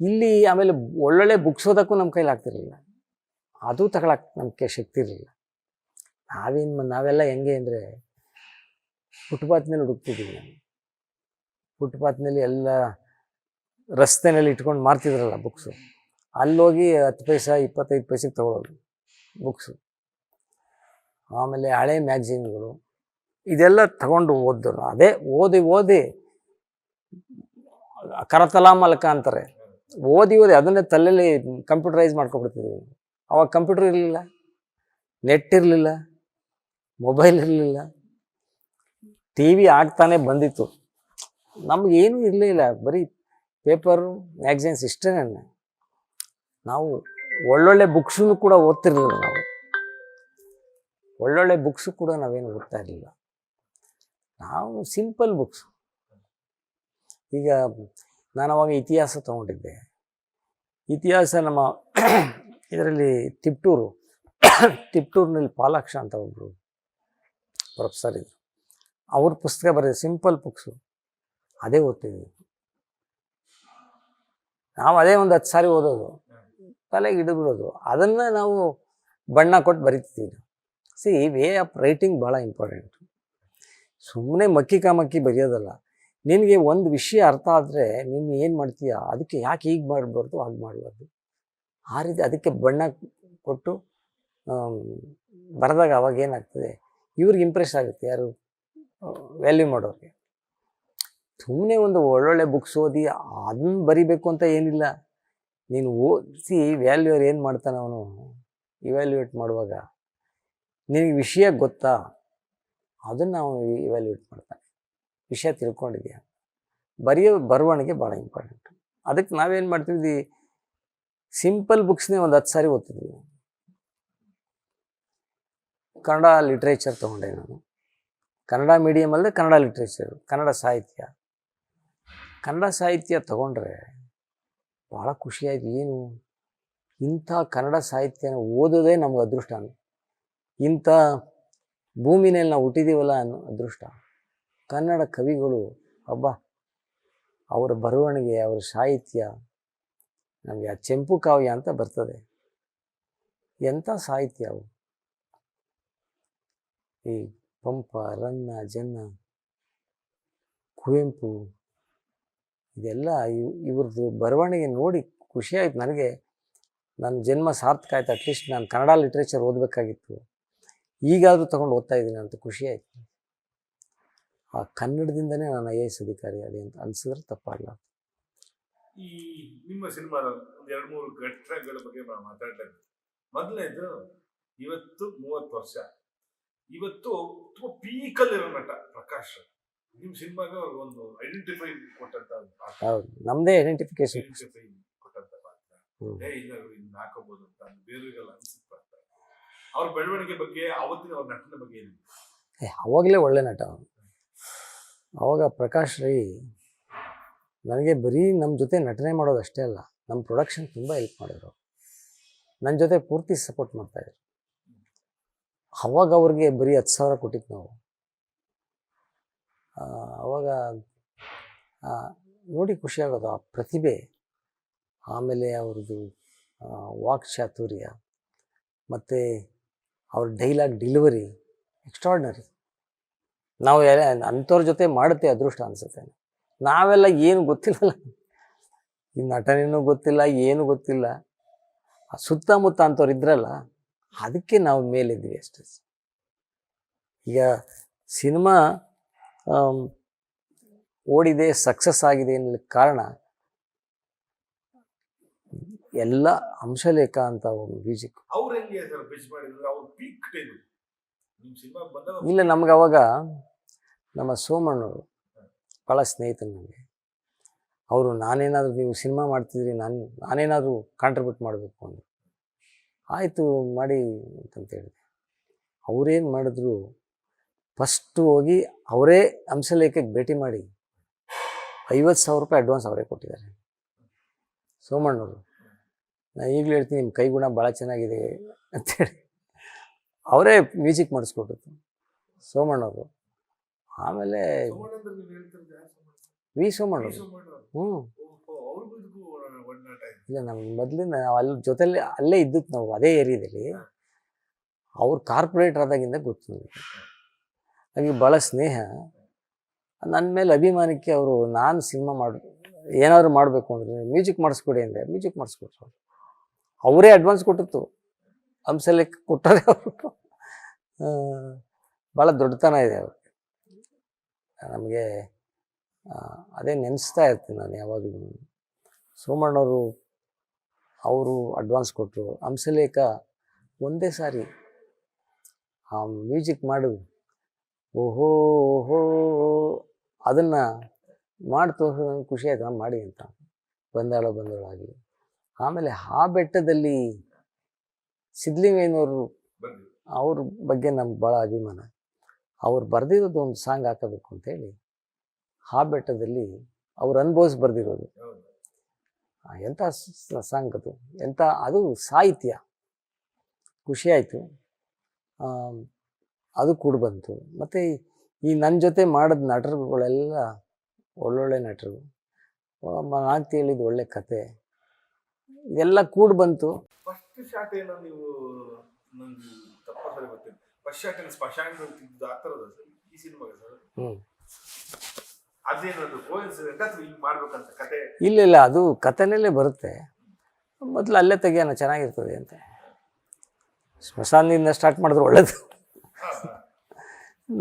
ಇಲ್ಲಿ. ಆಮೇಲೆ ಒಳ್ಳೊಳ್ಳೆ ಬುಕ್ಸ್ ಓದೋಕ್ಕೂ ನಮ್ಮ ಕೈಲಿ ಆಗ್ತಿರಲಿಲ್ಲ, ಅದು ತಗೊಳಕ್ಕೆ ನಮಗೆ ಶಕ್ತಿ ಇರಲಿಲ್ಲ. ನಾವೆಲ್ಲ ಹೆಂಗೆ ಅಂದರೆ, ಫುಟ್ಪಾತ್ನಲ್ಲಿ ಹುಡುಕ್ತಿದ್ದೀವಿ. ಫುಟ್ಪಾತ್ನಲ್ಲಿ ಎಲ್ಲ ರಸ್ತೆನಲ್ಲಿ ಇಟ್ಕೊಂಡು ಮಾರ್ತಿದ್ರಲ್ಲ ಬುಕ್ಸು, ಅಲ್ಲೋಗಿ 10 ಪೈಸೆ 25 ಪೈಸೆಗೆ ತೊಗೊಳೋದು ಬುಕ್ಸು. ಆಮೇಲೆ ಹಳೆ ಮ್ಯಾಗ್ಝಿನ್ಗಳು ಇದೆಲ್ಲ ತಗೊಂಡು ಓದಿದ್ರು. ಅದೇ ಓದಿ ಕರತಲ ಮಲಕ ಅಂತಾರೆ, ಓದಿ ಅದನ್ನೇ ತಲೆಯಲ್ಲಿ ಕಂಪ್ಯೂಟರೈಸ್ ಮಾಡ್ಕೊಬಿಡ್ತಿದ್ವಿ. ಅವಾಗ ಕಂಪ್ಯೂಟರ್ ಇರಲಿಲ್ಲ, ನೆಟ್ ಇರಲಿಲ್ಲ, ಮೊಬೈಲ್ ಇರಲಿಲ್ಲ, TV ಆಗ್ತಾನೆ ಬಂದಿತ್ತು, ನಮಗೇನೂ ಇರಲಿಲ್ಲ. ಬರೀ ಪೇಪರು ಮ್ಯಾಗ್ಝಿನ್ಸ್ ಇಷ್ಟೇ. ನಾವು ಒಳ್ಳೊಳ್ಳೆ ಬುಕ್ಸನ್ನು ಕೂಡ ಓದ್ತಿರ್ಲಿಲ್ಲ. ನಾವು ಒಳ್ಳೊಳ್ಳೆ ಬುಕ್ಸು ಕೂಡ ನಾವೇನು ಓದ್ತಾ ಇರಲಿಲ್ಲ. ನಾವು ಸಿಂಪಲ್ ಬುಕ್ಸ್. ಈಗ ನಾನು ಅವಾಗ ಇತಿಹಾಸ ತೊಗೊಂಡಿದ್ದೆ. ಇತಿಹಾಸ ನಮ್ಮ ಇದರಲ್ಲಿ ತಿಪ್ಟೂರಿನಲ್ಲಿ ಪಾಲಾಕ್ಷ ಅಂತ ಒಬ್ಬರು ಪ್ರೊಫೆಸರ್ ಇದ್ರು. ಅವ್ರ ಪುಸ್ತಕ ಬರೆದ ಸಿಂಪಲ್ ಬುಕ್ಸು ಅದೇ ಓದ್ತಿದ್ವಿ ನಾವು. ಅದೇ ಒಂದು 10 ಸಾರಿ ಓದೋದು, ತಲೆಗೆ ಹಿಡಿದ್ಬಿಡೋದು, ಅದನ್ನು ನಾವು ಬಣ್ಣ ಕೊಟ್ಟು ಬರಿತಿದ್ವಿ. ವೇ ಆಫ್ ರೈಟಿಂಗ್ ಭಾಳ ಇಂಪಾರ್ಟೆಂಟು. ಸುಮ್ಮನೆ ಮಕ್ಕಿ ಬರೆಯೋದಲ್ಲ. ನಿನಗೆ ಒಂದು ವಿಷಯ ಅರ್ಥ ಆದರೆ ನೀನು ಏನು ಮಾಡ್ತೀಯ, ಅದಕ್ಕೆ ಯಾಕೆ ಹೀಗೆ ಮಾಡಬಾರ್ದು ಹಾಗೆ ಮಾಡಬಾರ್ದು, ಆ ರೀತಿ ಅದಕ್ಕೆ ಬಣ್ಣ ಕೊಟ್ಟು ಬರೆದಾಗ ಅವಾಗ ಏನಾಗ್ತದೆ, ಇವ್ರಿಗೆ ಇಂಪ್ರೆಸ್ ಆಗುತ್ತೆ, ಯಾರು ವ್ಯಾಲ್ಯೂ ಮಾಡೋರಿಗೆ. ಸುಮ್ಮನೆ ಒಂದು ಒಳ್ಳೊಳ್ಳೆ ಬುಕ್ಸ್ ಓದಿ ಅದನ್ನು ಬರಿಬೇಕು ಅಂತ ಏನಿಲ್ಲ. ನೀನು ಓದಿಸಿ ವ್ಯಾಲ್ಯೂರ್ ಏನು ಮಾಡ್ತಾನೆ ಅವನು ಇವ್ಯಾಲ್ಯೂಯೇಟ್ ಮಾಡುವಾಗ, ನಿನಗೆ ವಿಷಯ ಗೊತ್ತಾ ಅದನ್ನು ಅವನು ಇವ್ಯಾಲ್ಯೂಯೇಟ್ ಮಾಡ್ತಾನೆ. ವಿಷಯ ತಿಳ್ಕೊಂಡಿದ್ಯಾ, ಬರವಣಿಗೆ ಭಾಳ ಇಂಪಾರ್ಟೆಂಟು. ಅದಕ್ಕೆ ನಾವೇನು ಮಾಡ್ತಿದ್ವಿ, ಸಿಂಪಲ್ ಬುಕ್ಸ್ನೇ ಒಂದು 10 ಸಾರಿ ಓದ್ತಿದ್ವಿ. ಕನ್ನಡ ಲಿಟ್ರೇಚರ್ ತೊಗೊಂಡೆ ನಾನು. ಕನ್ನಡ ಮೀಡಿಯಮ್ ಅಲ್ಲದೆ ಕನ್ನಡ ಲಿಟ್ರೇಚರು, ಕನ್ನಡ ಸಾಹಿತ್ಯ ತೊಗೊಂಡ್ರೆ ಭಾಳ ಖುಷಿಯಾಯಿತು. ಏನು ಇಂಥ ಕನ್ನಡ ಸಾಹಿತ್ಯನ ಓದೋದೇ ನಮ್ಗೆ ಅದೃಷ್ಟ. ಇಂಥ ಭೂಮಿನಲ್ಲಿ ನಾವು ಹುಟ್ಟಿದ್ದೀವಲ್ಲ ಅನ್ನೋ ಅದೃಷ್ಟ. ಕನ್ನಡ ಕವಿಗಳು ಅವರ ಬರವಣಿಗೆ, ಅವರ ಸಾಹಿತ್ಯ, ನಮಗೆ ಆ ಚೆಂಪು ಕಾವ್ಯ ಅಂತ ಬರ್ತದೆ. ಎಂಥ ಸಾಹಿತ್ಯ ಅವು. ಈ ಪಂಪ, ರನ್ನ, ಜನ್ನ, ಕುವೆಂಪು, ಇದೆಲ್ಲ ಇವ್ರದ್ದು ಬರವಣಿಗೆ ನೋಡಿ ಖುಷಿಯಾಯಿತು ನನಗೆ. ನನ್ನ ಜನ್ಮ ಸಾರ್ಥಕ ಆಯ್ತು. ಅಟ್ಲೀಸ್ಟ್ ನಾನು ಕನ್ನಡ ಲಿಟ್ರೇಚರ್ ಓದಬೇಕಾಗಿತ್ತು, ಈಗಾದರೂ ತೊಗೊಂಡು ಓದ್ತಾ ಇದ್ದೀನಿ ಅಂತ ಖುಷಿಯಾಯಿತು. ಆ ಕನ್ನಡದಿಂದನೇ ನಾನು IAS ಅಧಿಕಾರಿ ಆದೆ ಅಂತ ಅನಿಸಿದ್ರೆ ತಪ್ಪಾಗಲ್ಲ. ಈ ನಿಮ್ಮ ಸಿನಿಮಾದ ಒಂದು 2-3 ಘಟ್ಟಗಳ ಬಗ್ಗೆ ಮಾತಾಡ್ತಾ ಇದ್ದೆ. ಮೊದಲನೇದು, ಇವತ್ತು 30 ವರ್ಷ, ಇವತ್ತು ತುಂಬ ಪೀಕಲ್ಲಿರೋ ನಟ ಪ್ರಕಾಶ್. ನಿಮ್ಮ ಸಿನಿಮಾಗ ಒಂದು ಐಡೆಂಟಿಫೈ ಕೊಟ್ಟಂತ ಹೌದು, ನಮ್ಮದೇ ಐಡೆಂಟಿಫಿಕೇಶನ್ ಕೊಟ್ಟಂತ ಪಾತ್ರ. ಇಲ್ಲ ಇನ್ನು ಹಾಕೋಬಹುದು ಅಂತ ಬೇರೆಯವರಿಗೆಲ್ಲ ಅನಿಸುತ್ತೆ. ಅವ್ರ ಬೆಳವಣಿಗೆ ಬಗ್ಗೆ, ಅವತ್ತಿನ ಅವ್ರ ನಟನ ಬಗ್ಗೆ ಏನು? ಅವಾಗಲೇ ಒಳ್ಳೆ ನಟ ಅವನು. ಅವಾಗ ಪ್ರಕಾಶ್ ರೈ ನನಗೆ ಬರೀ ನಮ್ಮ ಜೊತೆ ನಟನೆ ಮಾಡೋದು ಅಷ್ಟೇ ಅಲ್ಲ, ನಮ್ಮ ಪ್ರೊಡಕ್ಷನ್ ತುಂಬ ಹೆಲ್ಪ್ ಮಾಡಿದ್ರು. ನನ್ನ ಜೊತೆ ಪೂರ್ತಿ ಸಪೋರ್ಟ್ ಮಾಡ್ತಾಯಿದ್ರು. ಅವಾಗ ಅವ್ರಿಗೆ ಬರೀ 10,000 ಕೊಟ್ಟಿದ್ದು ನಾವು. ಅವಾಗ ನೋಡಿ ಖುಷಿಯಾಗೋದು ಆ ಪ್ರತಿಭೆ. ಆಮೇಲೆ ಅವ್ರದ್ದು ವಾಕ್ಚಾತುರ್ಯ ಮತ್ತು ಅವ್ರ ಡೈಲಾಗ್ ಡೆಲಿವರಿ ಎಕ್ಸ್ಟ್ರಾರ್ಡಿನರಿ. ನಾವು ಅಂಥವ್ರ ಜೊತೆ ಮಾಡುತ್ತೆ ಅದೃಷ್ಟ ಅನಿಸುತ್ತೆ. ನಾವೆಲ್ಲ ಏನು ಗೊತ್ತಿಲ್ಲ, ಈ ನಟನೇನೂ ಗೊತ್ತಿಲ್ಲ, ಏನು ಗೊತ್ತಿಲ್ಲ. ಸುತ್ತಮುತ್ತ ಅಂಥವ್ರು ಇದ್ರಲ್ಲ, ಅದಕ್ಕೆ ನಾವು ಮೇಲಿದ್ವಿ ಅಷ್ಟೇ. ಈಗ ಸಿನಿಮಾ ಓಡಿದೆ, ಸಕ್ಸಸ್ ಆಗಿದೆ ಅನ್ನೋ ಕಾರಣ ಎಲ್ಲ ಹಂಸಲೇಖ ಅಂತ ಒಂದು ಮ್ಯೂಸಿಕ್. ಇಲ್ಲ, ನಮ್ಗೆ ಅವಾಗ ನಮ್ಮ ಸೋಮಣ್ಣವರು ಭಾಳ ಸ್ನೇಹಿತರು ನನಗೆ. ಅವರು ನಾನೇನಾದರೂ, ನೀವು ಸಿನಿಮಾ ಮಾಡ್ತಿದ್ರಿ, ನಾನೇನಾದರೂ ಕಾಂಟ್ರಿಬ್ಯೂಟ್ ಮಾಡಬೇಕು ಅಂದರು. ಆಯಿತು ಮಾಡಿ ಅಂತಂತ ಹೇಳಿದೆ. ಅವರೇನು ಮಾಡಿದ್ರು, ಫಸ್ಟು ಹೋಗಿ ಅವರೇ ಹಂಸಲೇಖಕ್ಕೆ ಭೇಟಿ ಮಾಡಿ 50,000 ರೂಪಾಯಿ ಅಡ್ವಾನ್ಸ್ ಅವರೇ ಕೊಟ್ಟಿದ್ದಾರೆ ಸೋಮಣ್ಣವರು. ನಾನು ಈಗಲೂ ಹೇಳ್ತೀನಿ, ನಿಮ್ಮ ಕೈಗುಣ ಭಾಳ ಚೆನ್ನಾಗಿದೆ ಅಂತೇಳಿ ಅವರೇ ಮ್ಯೂಸಿಕ್ ಮಾಡಿಸ್ಕೊಟ್ಟು ಸೋಮಣ್ಣವರು. ಆಮೇಲೆ ವಿ ಸೋಮಣ್ಣವರು. ಇಲ್ಲ, ನಮ್ಮ ಮೊದಲಿಂದ ನಾವು ಅಲ್ಲಿ ಜೊತೆಲಿ ಅಲ್ಲೇ ಇದ್ದದ್ದು, ನಾವು ಅದೇ ಏರಿಯಾದಲ್ಲಿ. ಅವ್ರು ಕಾರ್ಪೊರೇಟರ್ ಆದಾಗಿಂದ ಗೊತ್ತು ನನಗೆ. ಹಾಗೆ ಭಾಳ ಸ್ನೇಹ. ನನ್ನ ಮೇಲೆ ಅಭಿಮಾನಕ್ಕೆ ಅವರು, ನಾನು ಸಿನಿಮಾ ಏನಾದರೂ ಮಾಡಬೇಕು ಅಂದರೆ ಮ್ಯೂಸಿಕ್ ಮಾಡಿಸ್ಕೊಡಿ ಅಂದರೆ ಮ್ಯೂಸಿಕ್ ಮಾಡಿಸ್ಕೊಟ್ರು. ಅವರೇ ಅಡ್ವಾನ್ಸ್ ಕೊಟ್ಟಿತ್ತು, ಹಂಸಲೇಖ ಕೊಟ್ಟರೆ ಅವರು. ಭಾಳ ದೊಡ್ಡತನ ಇದೆ ಅವ್ರಿಗೆ. ನಮಗೆ ಅದೇ ನೆನೆಸ್ತಾ ಇರ್ತೀನಿ ನಾನು ಯಾವಾಗಲೂ. ಸೋಮಣ್ಣವರು ಅವರು ಅಡ್ವಾನ್ಸ್ ಕೊಟ್ಟರು. ಹಂಸಲೇಖ ಒಂದೇ ಸಾರಿ ಆ ಮ್ಯೂಸಿಕ್ ಮಾಡು, ಓಹೋ ಓಹೋ ಅದನ್ನು ಮಾಡಿ ತೋರಿಸೋ, ನನಗೆ ಖುಷಿ ಆಯ್ತು, ನಾನು ಮಾಡಿ ಅಂತ. ಬಂದಾಳೋ ಆಗಲಿ. ಆಮೇಲೆ ಆ ಬೆಟ್ಟದಲ್ಲಿ ಸಿದ್ಲಿಂಗಯ್ಯನವರು, ಬಂದ್ವಿ. ಅವ್ರ ಬಗ್ಗೆ ನಮ್ಗೆ ಭಾಳ ಅಭಿಮಾನ. ಅವ್ರು ಬರೆದಿರೋದು ಒಂದು ಸಾಂಗ್ ಹಾಕಬೇಕು ಅಂತೇಳಿ ಆ ಬೆಟ್ಟದಲ್ಲಿ ಅವ್ರು ಅನುಭವಿಸಿ ಬರೆದಿರೋದು. ಹೌದು. ಎಂಥ ಸಾಂಗ್ ಅದು, ಎಂಥ ಅದು ಸಾಹಿತ್ಯ. ಖುಷಿ ಆಯಿತು. ಅದು ಕೂಡ ಬಂತು. ಮತ್ತು ಈ ನನ್ನ ಜೊತೆ ಮಾಡಿದ ನಟರುಗಳೆಲ್ಲ ಒಳ್ಳೊಳ್ಳೆ ನಟರು. ನಾಲ್ಕು ಹೇಳಿದ ಒಳ್ಳೆ ಕತೆ, ಇದೆಲ್ಲ ಕೂಡ ಬಂತು. ಫಸ್ಟ್ ಶಾಟ್ ಏನೋ ನೀವು ನಂಗೆ ತಪ್ಪಾಸರಿ ಗೊತ್ತಿಲ್ಲ. ಫಸ್ಟ್ ಶಾಟ್ ಏನು ಸ್ಮಶಾನ ತಿದ್ದು ಆ ಥರದ ಸರ್ ಈ ಸಿನಿಮಾಗೆ ಸರ್? ಅದೇನದು ಕೋಇನ್ಸಿಡೆಂಟ್ ಅಥವಾ ಹಿಂಗೆ ಮಾಡ್ಬೇಕಂತ ಕತೆ? ಇಲ್ಲ, ಅದು ಕತೆನಲ್ಲೇ ಬರುತ್ತೆ. ಮೊದಲು ಅಲ್ಲೇ ತೆಗಿಯೋಣ ಚೆನ್ನಾಗಿರ್ತದೆ ಅಂತ ಸ್ಮಶಾನದಿಂದ ಸ್ಟಾರ್ಟ್ ಮಾಡಿದ್ರೆ ಒಳ್ಳೇದು.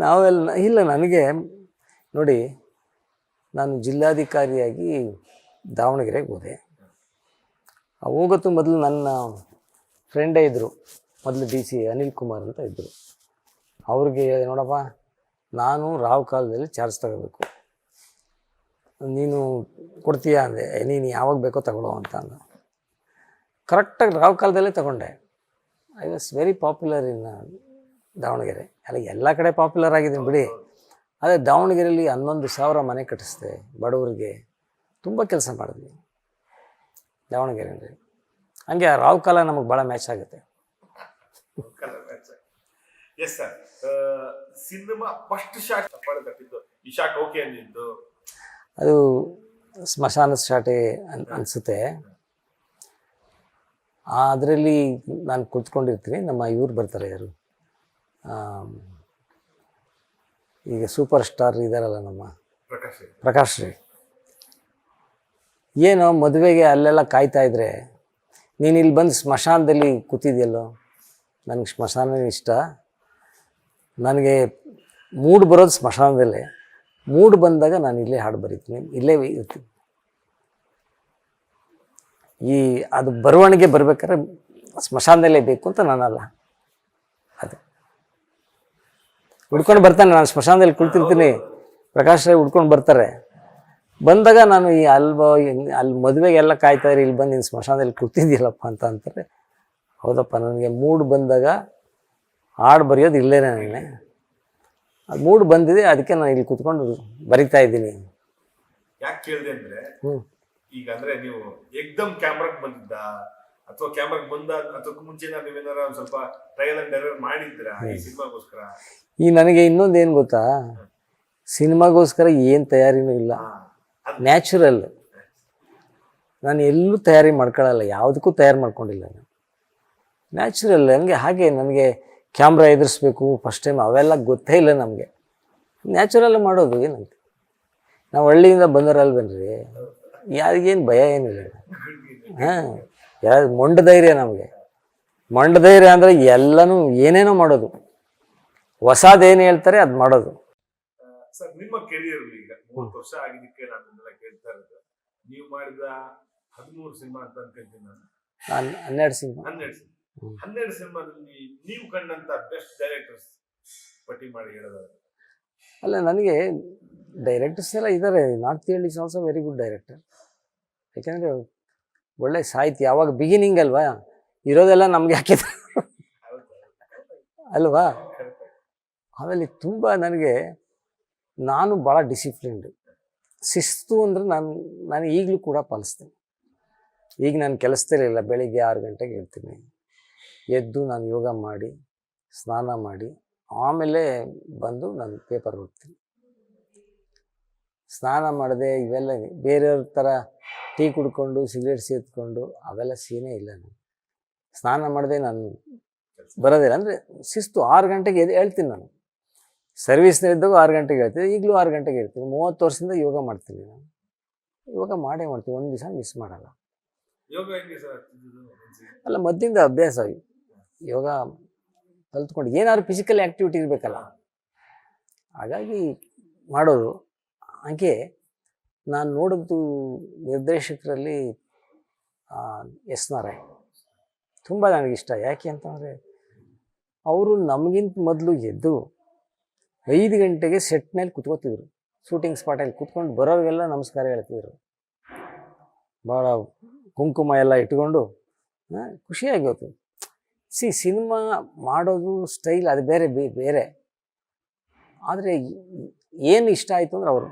ನಾವೆಲ್ಲ ಇಲ್ಲ, ನನಗೆ ನೋಡಿ, ನಾನು ಜಿಲ್ಲಾಧಿಕಾರಿಯಾಗಿ ದಾವಣಗೆರೆಗೆ ಹೋದೆ. ಹೋಗೋದು ಮೊದಲು ನನ್ನ ಫ್ರೆಂಡೇ ಇದ್ದರು, ಮೊದಲು DC ಅನಿಲ್ ಕುಮಾರ್ ಅಂತ ಇದ್ದರು. ಅವ್ರಿಗೆ ನೋಡಪ್ಪ, ನಾನು ರಾವ್ ಕಾಲದಲ್ಲಿ ಚಾರ್ಜ್ ತಗೋಬೇಕು, ನೀನು ಕೊಡ್ತೀಯಾ ಅಂದೆ. ನೀನು ಯಾವಾಗ ಬೇಕೋ ತಗೊಳ್ಳೋ ಅಂತ ಅಂದ. ಕರೆಕ್ಟಾಗಿ ರಾವ್ ಕಾಲದಲ್ಲೇ ತಗೊಂಡೆ. I was very popular in Davanagere. ಅಲ್ಲ, ಎಲ್ಲ ಕಡೆ ಪಾಪ್ಯುಲರ್ ಆಗಿದ್ದೀನಿ ಬಿಡಿ. ಅದೇ ದಾವಣಗೆರೆಯಲ್ಲಿ 11,000 ಮನೆ ಕಟ್ಟಿಸ್ದೆ ಬಡವರಿಗೆ. ತುಂಬ ಕೆಲಸ ಮಾಡಿದ್ವಿ ದಾವಣಗೆರೆಯಲ್ಲಿ. ಹಂಗೆ ಆ ರಾವ್ ಕಾಲ ನಮಗೆ ಭಾಳ ಮ್ಯಾಚ್ ಆಗುತ್ತೆ. Yes sir. Cinema first shot ತಪ್ಪಿದ್ದು, ಈ ಶಾಟ್ ಓಕೆ ಅಂದಿದ್ದು ಅದು ಸ್ಮಶಾನದ ಶಾಟೆ ಅನಿಸುತ್ತೆ. ಅದರಲ್ಲಿ ನಾನು ಕುತ್ಕೊಂಡಿರ್ತೀನಿ. ನಮ್ಮ ಇವ್ರು ಬರ್ತಾರೆ, ಯಾರು ಈಗ ಸೂಪರ್ ಸ್ಟಾರ್ ಇದ್ದಾರಲ್ಲ ನಮ್ಮ ಪ್ರಕಾಶ್ ರೈ. ಏನೋ ಮದುವೆಗೆ ಅಲ್ಲೆಲ್ಲ ಕಾಯ್ತಾ ಇದ್ರೆ ನೀನು ಇಲ್ಲಿ ಬಂದು ಸ್ಮಶಾನದಲ್ಲಿ ಕೂತಿದ್ಯಲ್ಲೋ. ನನಗೆ ಸ್ಮಶಾನ ಇಷ್ಟ. ನನಗೆ ಮೂಡ್ ಬರೋದು ಸ್ಮಶಾನದಲ್ಲೇ. ಮೂಡ್ ಬಂದಾಗ ನಾನು ಇಲ್ಲೇ ಹಾಡು ಬರೀತೀನಿ, ಇಲ್ಲೇ ಇರ್ತೀನಿ. ಅದು ಬರವಣಿಗೆ ಬರ್ಬೇಕಾದ್ರೆ ಸ್ಮಶಾನದಲ್ಲೇ ಬೇಕು ಅಂತ ನಾನಲ್ಲ. ಅದು ಹುಡ್ಕೊಂಡು ಬರ್ತಾನೆ. ನಾನು ಸ್ಮಶಾನದಲ್ಲಿ ಕುಳಿತಿರ್ತೀನಿ, ಪ್ರಕಾಶ್ ರೈ ಹುಡ್ಕೊಂಡು ಬರ್ತಾರೆ. ಬಂದಾಗ ನಾನು ಅಲ್ಲಿ ಮದುವೆಗೆಲ್ಲ ಕಾಯ್ತಾರೆ, ಇಲ್ಲಿ ಬಂದು ನೀನು ಸ್ಮಶಾನದಲ್ಲಿ ಕೂತಿದ್ಯಲ್ಲಪ್ಪ ಅಂತ ಅಂತಾರೆ. ಹೌದಪ್ಪ, ನನಗೆ ಮೂಡ್ ಬಂದಾಗ ಹಾಡು ಬರೆಯೋದು ಇಲ್ಲೇ. ನನಗೆ ಅದು ಮೂಡ್ ಬಂದಿದೆ, ಅದಕ್ಕೆ ನಾನು ಇಲ್ಲಿ ಕೂತ್ಕೊಂಡು ಬರಿತಾ ಇದ್ದೀನಿ. ಯಾಕೆ ಕೇಳಿದೆ ಅಂದ್ರೆ, ಈಗ ಅಂದ್ರೆ ನೀವು ಏಕ್ದಮ್ ಕ್ಯಾಮ್ರಾಗೆ ಬಂದಿದ್ದ ಅಥವಾ ಕ್ಯಾಮ್ರಾಗೆ ಬಂದ ಅದಕ್ಕೂ ಮುಂಚೆ ನೀವೇನಾರ ಒಂದು ಸ್ವಲ್ಪ ಟ್ರಯಲ್ ಅಂಡ್ ಎರರ್ ಮಾಡಿದ್ರಾ ಈ ಸಿನಿಮಾಗೋಸ್ಕರ? ನನಗೆ ಇನ್ನೊಂದು ಏನು ಗೊತ್ತಾ, ಸಿನಿಮಾಗೋಸ್ಕರ ಏನು ತಯಾರಿನೂ ಇಲ್ಲ. ನ್ಯಾಚುರಲ್. ನಾನು ಎಲ್ಲೂ ತಯಾರಿ ಮಾಡ್ಕೊಳ್ಳಲ್ಲ, ಯಾವುದಕ್ಕೂ ತಯಾರು ಮಾಡ್ಕೊಂಡಿಲ್ಲ ನಾನು. ನ್ಯಾಚುರಲ್ ಹಂಗೆ. ಹಾಗೆ ನನಗೆ ಕ್ಯಾಮ್ರಾ ಎದುರಿಸ್ಬೇಕು ಫಸ್ಟ್ ಟೈಮ್ ಅವೆಲ್ಲ ಗೊತ್ತೇ ಇಲ್ಲ ನಮಗೆ. ನ್ಯಾಚುರಲ್ ಮಾಡೋದು ಏನಂತ. ನಾವು ಹಳ್ಳಿಯಿಂದ ಬಂದರಲ್ವೇನ್ರಿ, ಯಾರಿಗೇನು ಭಯ ಏನಿಲ್ಲ. ಯಾರು ಮೊಂಡ ಧೈರ್ಯ ನಮಗೆ. ಮೊಂಡ ಧೈರ್ಯ ಅಂದರೆ ಎಲ್ಲನೂ ಏನೇನೋ ಮಾಡೋದು, ಹೊಸದೇನು ಹೇಳ್ತಾರೆ ಅದು ಮಾಡೋದು. ಸರ್, ನಿಮ್ಮ ಕೆರಿಯರ್ ಈಗ 30 ವರ್ಷ ಆಗಿದ್ದಕ್ಕೆ ನಾನು ಕೇಳ್ತಾ ಇರೋದು, ನೀವು ಮಾಡಿದ 13 ಸಿನಿಮಾ ಅಂತ ಅನ್ಕೊಂತೀನಿ ನಾನು. 12 ಸಿನಿಮಾ. 12 ಸಿನಿಮಾದಲ್ಲಿ ನೀವು ಕಂಡಂತ ಬೆಸ್ಟ್ ಡೈರೆಕ್ಟರ್ಸ್ ಪಟ್ಟಿ ಮಾಡಿ ಹೇಳೋದಾದ್ರೆ? ಅಲ್ಲ, ನನಗೆ ಡೈರೆಕ್ಟರ್ಸ್ ಎಲ್ಲ ಇದ್ದಾರೆ. North East is also very good director. ಯಾಕೆಂದರೆ ಒಳ್ಳೆ ಸಾಹಿತ್ಯ. ಯಾವಾಗ ಬಿಗಿನಿಂಗ್ ಅಲ್ವಾ, ಇರೋದೆಲ್ಲ ನಮಗೆ ಹಾಕಿದ್ರು ಅಲ್ವಾ. ಆಮೇಲೆ ತುಂಬ ನಾನು ಭಾಳ ಡಿಸಿಪ್ಲಿನ್ಡ್. ಶಿಸ್ತು ಅಂದರೆ ನಾನು ಈಗಲೂ ಕೂಡ ಪಾಲಿಸ್ತೀನಿ. ಈಗ ನಾನು ಕೆಲಸದಲ್ಲಿಲ್ಲ, ಬೆಳಿಗ್ಗೆ 6 ಗಂಟೆಗೆ ಇರ್ತೀನಿ. ಎದ್ದು ನಾನು ಯೋಗ ಮಾಡಿ ಸ್ನಾನ ಮಾಡಿ ಆಮೇಲೆ ಬಂದು ನಾನು ಪೇಪರ್ ಓದ್ತೀನಿ. ಸ್ನಾನ ಮಾಡದೆ ಇವೆಲ್ಲ ಬೇರೆಯವ್ರ ಥರ ಟೀ ಕುಡ್ಕೊಂಡು ಸಿಗರೇಟ್ ಸೇದ್ಕೊಂಡು ಅವೆಲ್ಲ ಸೀನೇ ಇಲ್ಲ. ನಾನು ಸ್ನಾನ ಮಾಡದೆ ನಾನು ಬರೋದಿಲ್ಲ. ಅಂದರೆ ಶಿಸ್ತು. 6 ಗಂಟೆಗೆ ಹೇಳ್ತೀನಿ. ನಾನು ಸರ್ವಿಸ್ನಲ್ಲಿದ್ದಾಗ 6 ಗಂಟೆಗೆ ಹೇಳ್ತೀನಿ, ಈಗಲೂ 6 ಗಂಟೆಗೆ ಹೇಳ್ತೀನಿ. 30 ವರ್ಷದಿಂದ ಯೋಗ ಮಾಡ್ತೀನಿ. ನಾನು ಯೋಗ ಮಾಡೇ ಮಾಡ್ತೀನಿ, ಒಂದು ದಿವಸ ಮಿಸ್ ಮಾಡಲ್ಲ. ಅಲ್ಲ, ಮೊದಲಿಂದ ಅಭ್ಯಾಸ. ಯೋಗ ಕಲ್ತ್ಕೊಂಡು ಏನಾದ್ರು ಫಿಸಿಕಲ್ ಆ್ಯಕ್ಟಿವಿಟಿ ಇರಬೇಕಲ್ಲ, ಹಾಗಾಗಿ ಮಾಡೋದು. ಹಾಗೆ ನಾನು ನೋಡಿದ್ದು ನಿರ್ದೇಶಕರಲ್ಲಿ ಎಸ್ ನಾರಾಯಣ್ ತುಂಬ ನನಗಿಷ್ಟ. ಯಾಕೆ ಅಂತಂದರೆ ಅವರು ನಮಗಿಂತ ಮೊದಲು ಎದ್ದು 5 ಗಂಟೆಗೆ ಸೆಟ್ ಮೇಲೆ ಕುತ್ಕೋತಿದ್ರು. ಶೂಟಿಂಗ್ ಸ್ಪಾಟಲ್ಲಿ ಕುತ್ಕೊಂಡು ಬರೋರಿಗೆಲ್ಲ ನಮಸ್ಕಾರ ಹೇಳ್ತಿದ್ರು. ಭಾಳ ಕುಂಕುಮ ಎಲ್ಲ ಇಟ್ಕೊಂಡು ಖುಷಿಯಾಗಿ ಹೋಯ್ತು. ಸಿನಿಮಾ ಮಾಡೋದು ಸ್ಟೈಲ್ ಅದು ಬೇರೆ ಬೇರೆ. ಆದರೆ ಏನು ಇಷ್ಟ ಆಯಿತು ಅಂದ್ರೆ ಅವ್ರ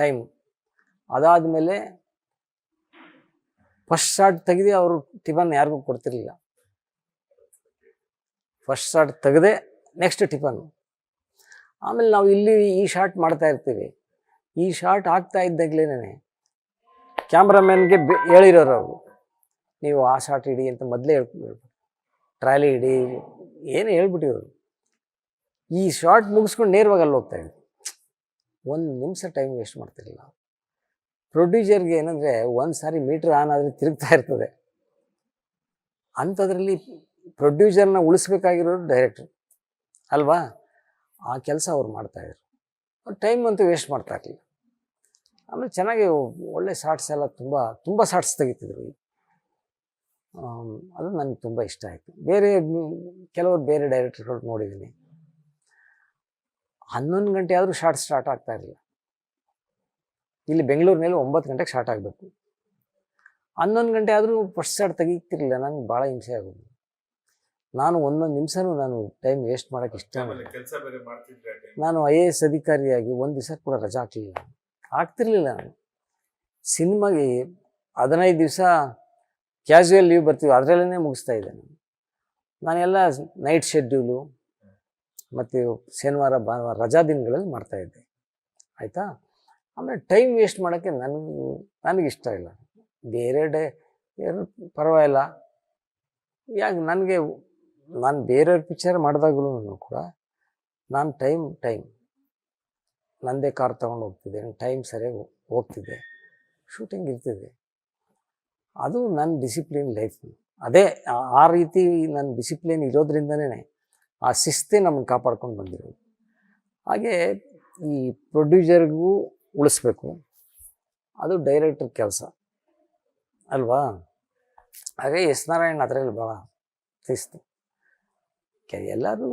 ಟೈಮ್ ಅದಾದಮೇಲೆ ಫಸ್ಟ್ ಶಾಟ್ ತೆಗೆದು ಅವರು ಟಿಫನ್ ಯಾರಿಗೂ ಕೊಡ್ತಿರ್ಲಿಲ್ಲ. ಫಸ್ಟ್ ಶಾಟ್ ತೆಗೆದೇ ನೆಕ್ಸ್ಟ್ ಟಿಫನ್. ಆಮೇಲೆ ನಾವು ಇಲ್ಲಿ ಈ ಶಾಟ್ ಮಾಡ್ತಾ ಇರ್ತೀವಿ. ಈ ಶಾಟ್ ಆಗ್ತಾ ಇದ್ದಾಗಲೇ ಕ್ಯಾಮ್ರಾಮನ್ಗೆ ಹೇಳಿರೋರು ಅವರು, ನೀವು ಆ ಶಾಟ್ ಇಡಿ ಅಂತ ಮೊದಲೇ ಹೇಳ್ಬಿಟ್ಟು, ಟ್ರಾಲಿ ಇಡಿ ಏನು ಹೇಳ್ಬಿಟ್ಟಿರೋರು. ಈ ಶಾಟ್ ಮುಗಿಸ್ಕೊಂಡು ನೇರವಾಗಿ ಅಲ್ಲಿ ಹೋಗ್ತಾ ಇದ್ವಿ. 1 ನಿಮಿಷ ಟೈಮ್ ವೇಸ್ಟ್ ಮಾಡ್ತಿರಲಿಲ್ಲ. ಪ್ರೊಡ್ಯೂಸರ್ಗೆ ಏನಂದರೆ ಒಂದು ಸಾರಿ ಮೀಟ್ರ್ ಆನ್ ಆದರೆ ತಿರುಗ್ತಾ ಇರ್ತದೆ. ಅಂಥದ್ರಲ್ಲಿ ಪ್ರೊಡ್ಯೂಸರ್ನ ಉಳಿಸ್ಬೇಕಾಗಿರೋರು ಡೈರೆಕ್ಟ್ರು ಅಲ್ವಾ. ಆ ಕೆಲಸ ಅವ್ರು ಮಾಡ್ತಾಯಿದ್ರು. ಟೈಮ್ ಅಂತೂ ವೇಸ್ಟ್ ಮಾಡ್ತಾ ಇರಲಿಲ್ಲ. ಆಮೇಲೆ ಚೆನ್ನಾಗಿ ಒಳ್ಳೆ ಶಾರ್ಟ್ಸ್ ಎಲ್ಲ ತುಂಬ ಶಾರ್ಟ್ಸ್ ತೆಗಿತಿದ್ರು. ಅದು ನನಗೆ ತುಂಬ ಇಷ್ಟ ಆಯಿತು. ಕೆಲವರು ಬೇರೆ ಡೈರೆಕ್ಟರ್ಗಳು ನೋಡಿದ್ದೀನಿ, 11 ಗಂಟೆ ಆದರೂ ಶಾರ್ಟ್ ಸ್ಟಾರ್ಟ್ ಆಗ್ತಾ ಇರಲಿಲ್ಲ. ಇಲ್ಲಿ ಬೆಂಗಳೂರಿನಲ್ಲಿ 9 ಗಂಟೆಗೆ ಸ್ಟಾರ್ಟ್ ಆಗಬೇಕು. 11 ಗಂಟೆ ಆದರೂ ಫಸ್ಟ್ ಶಾರ್ಟ್ ತೆಗಿತಿರ್ಲಿಲ್ಲ. ನನಗೆ ಭಾಳ ಹಿಂಸೆ ಆಗೋದು. ನಾನು 1 ನಿಮಿಷನೂ ನಾನು ಟೈಮ್ ವೇಸ್ಟ್ ಮಾಡೋಕ್ಕೆ ಇಷ್ಟ. ನಾನು IAS ಅಧಿಕಾರಿಯಾಗಿ 1 ದಿವಸ ಕೂಡ ರಜಾ ಆಗ್ತಿರ್ಲಿಲ್ಲ. ನಾನು ಸಿನಿಮಾಗೆ 15 ದಿವಸ ಕ್ಯಾಶುವಲ್ ಲೀವ್ ಬರ್ತೀವಿ, ಅದರಲ್ಲೇ ಮುಗಿಸ್ತಾ ಇದ್ದೆ. ನಾನೆಲ್ಲ ನೈಟ್ ಶೆಡ್ಯೂಲು ಮತ್ತು ಶನಿವಾರ ಭಾನುವಾರ ರಜಾ ದಿನಗಳಲ್ಲಿ ಮಾಡ್ತಾಯಿದ್ದೆ. ಆಯಿತಾ. ಆಮೇಲೆ ಟೈಮ್ ವೇಸ್ಟ್ ಮಾಡೋಕ್ಕೆ ನನಗಿಷ್ಟ ಇಲ್ಲ. ಬೇರೆ ಏನು ಪರವಾಗಿಲ್ಲ. ಯಾಕೆ ನಾನು ಬೇರೆಯವ್ರ ಪಿಕ್ಚರ್ ಮಾಡಿದಾಗಲೂ ಕೂಡ ನಾನು ಟೈಮ್ ನನ್ನದೇ ಕಾರ್ ತೊಗೊಂಡು ಹೋಗ್ತಿದ್ದೆ. ಟೈಮ್ ಸರಿಯಾಗಿ ಹೋಗ್ತಿದ್ದೆ, ಶೂಟಿಂಗ್ ಇರ್ತಿದೆ. ಅದು ನನ್ನ ಡಿಸಿಪ್ಲಿನ್ ಲೈಫ್. ಅದೇ ಆ ರೀತಿ ನನ್ನ ಡಿಸಿಪ್ಲಿನ್ ಇರೋದ್ರಿಂದನೇ ಆ ಶಿಸ್ತೇ ನಮ್ಮನ್ನು ಕಾಪಾಡ್ಕೊಂಡು ಬಂದಿರೋದು. ಹಾಗೆ ಈ ಪ್ರೊಡ್ಯೂಸರ್ಗೂ ಉಳಿಸ್ಬೇಕು, ಅದು ಡೈರೆಕ್ಟರ್ ಕೆಲಸ ಅಲ್ವಾ. ಹಾಗೆ ಎಸ್ ನಾರಾಯಣ್ ಅದರಲ್ಲಿ ಭಾಳ ಶಿಸ್ತು. ಎಲ್ಲರೂ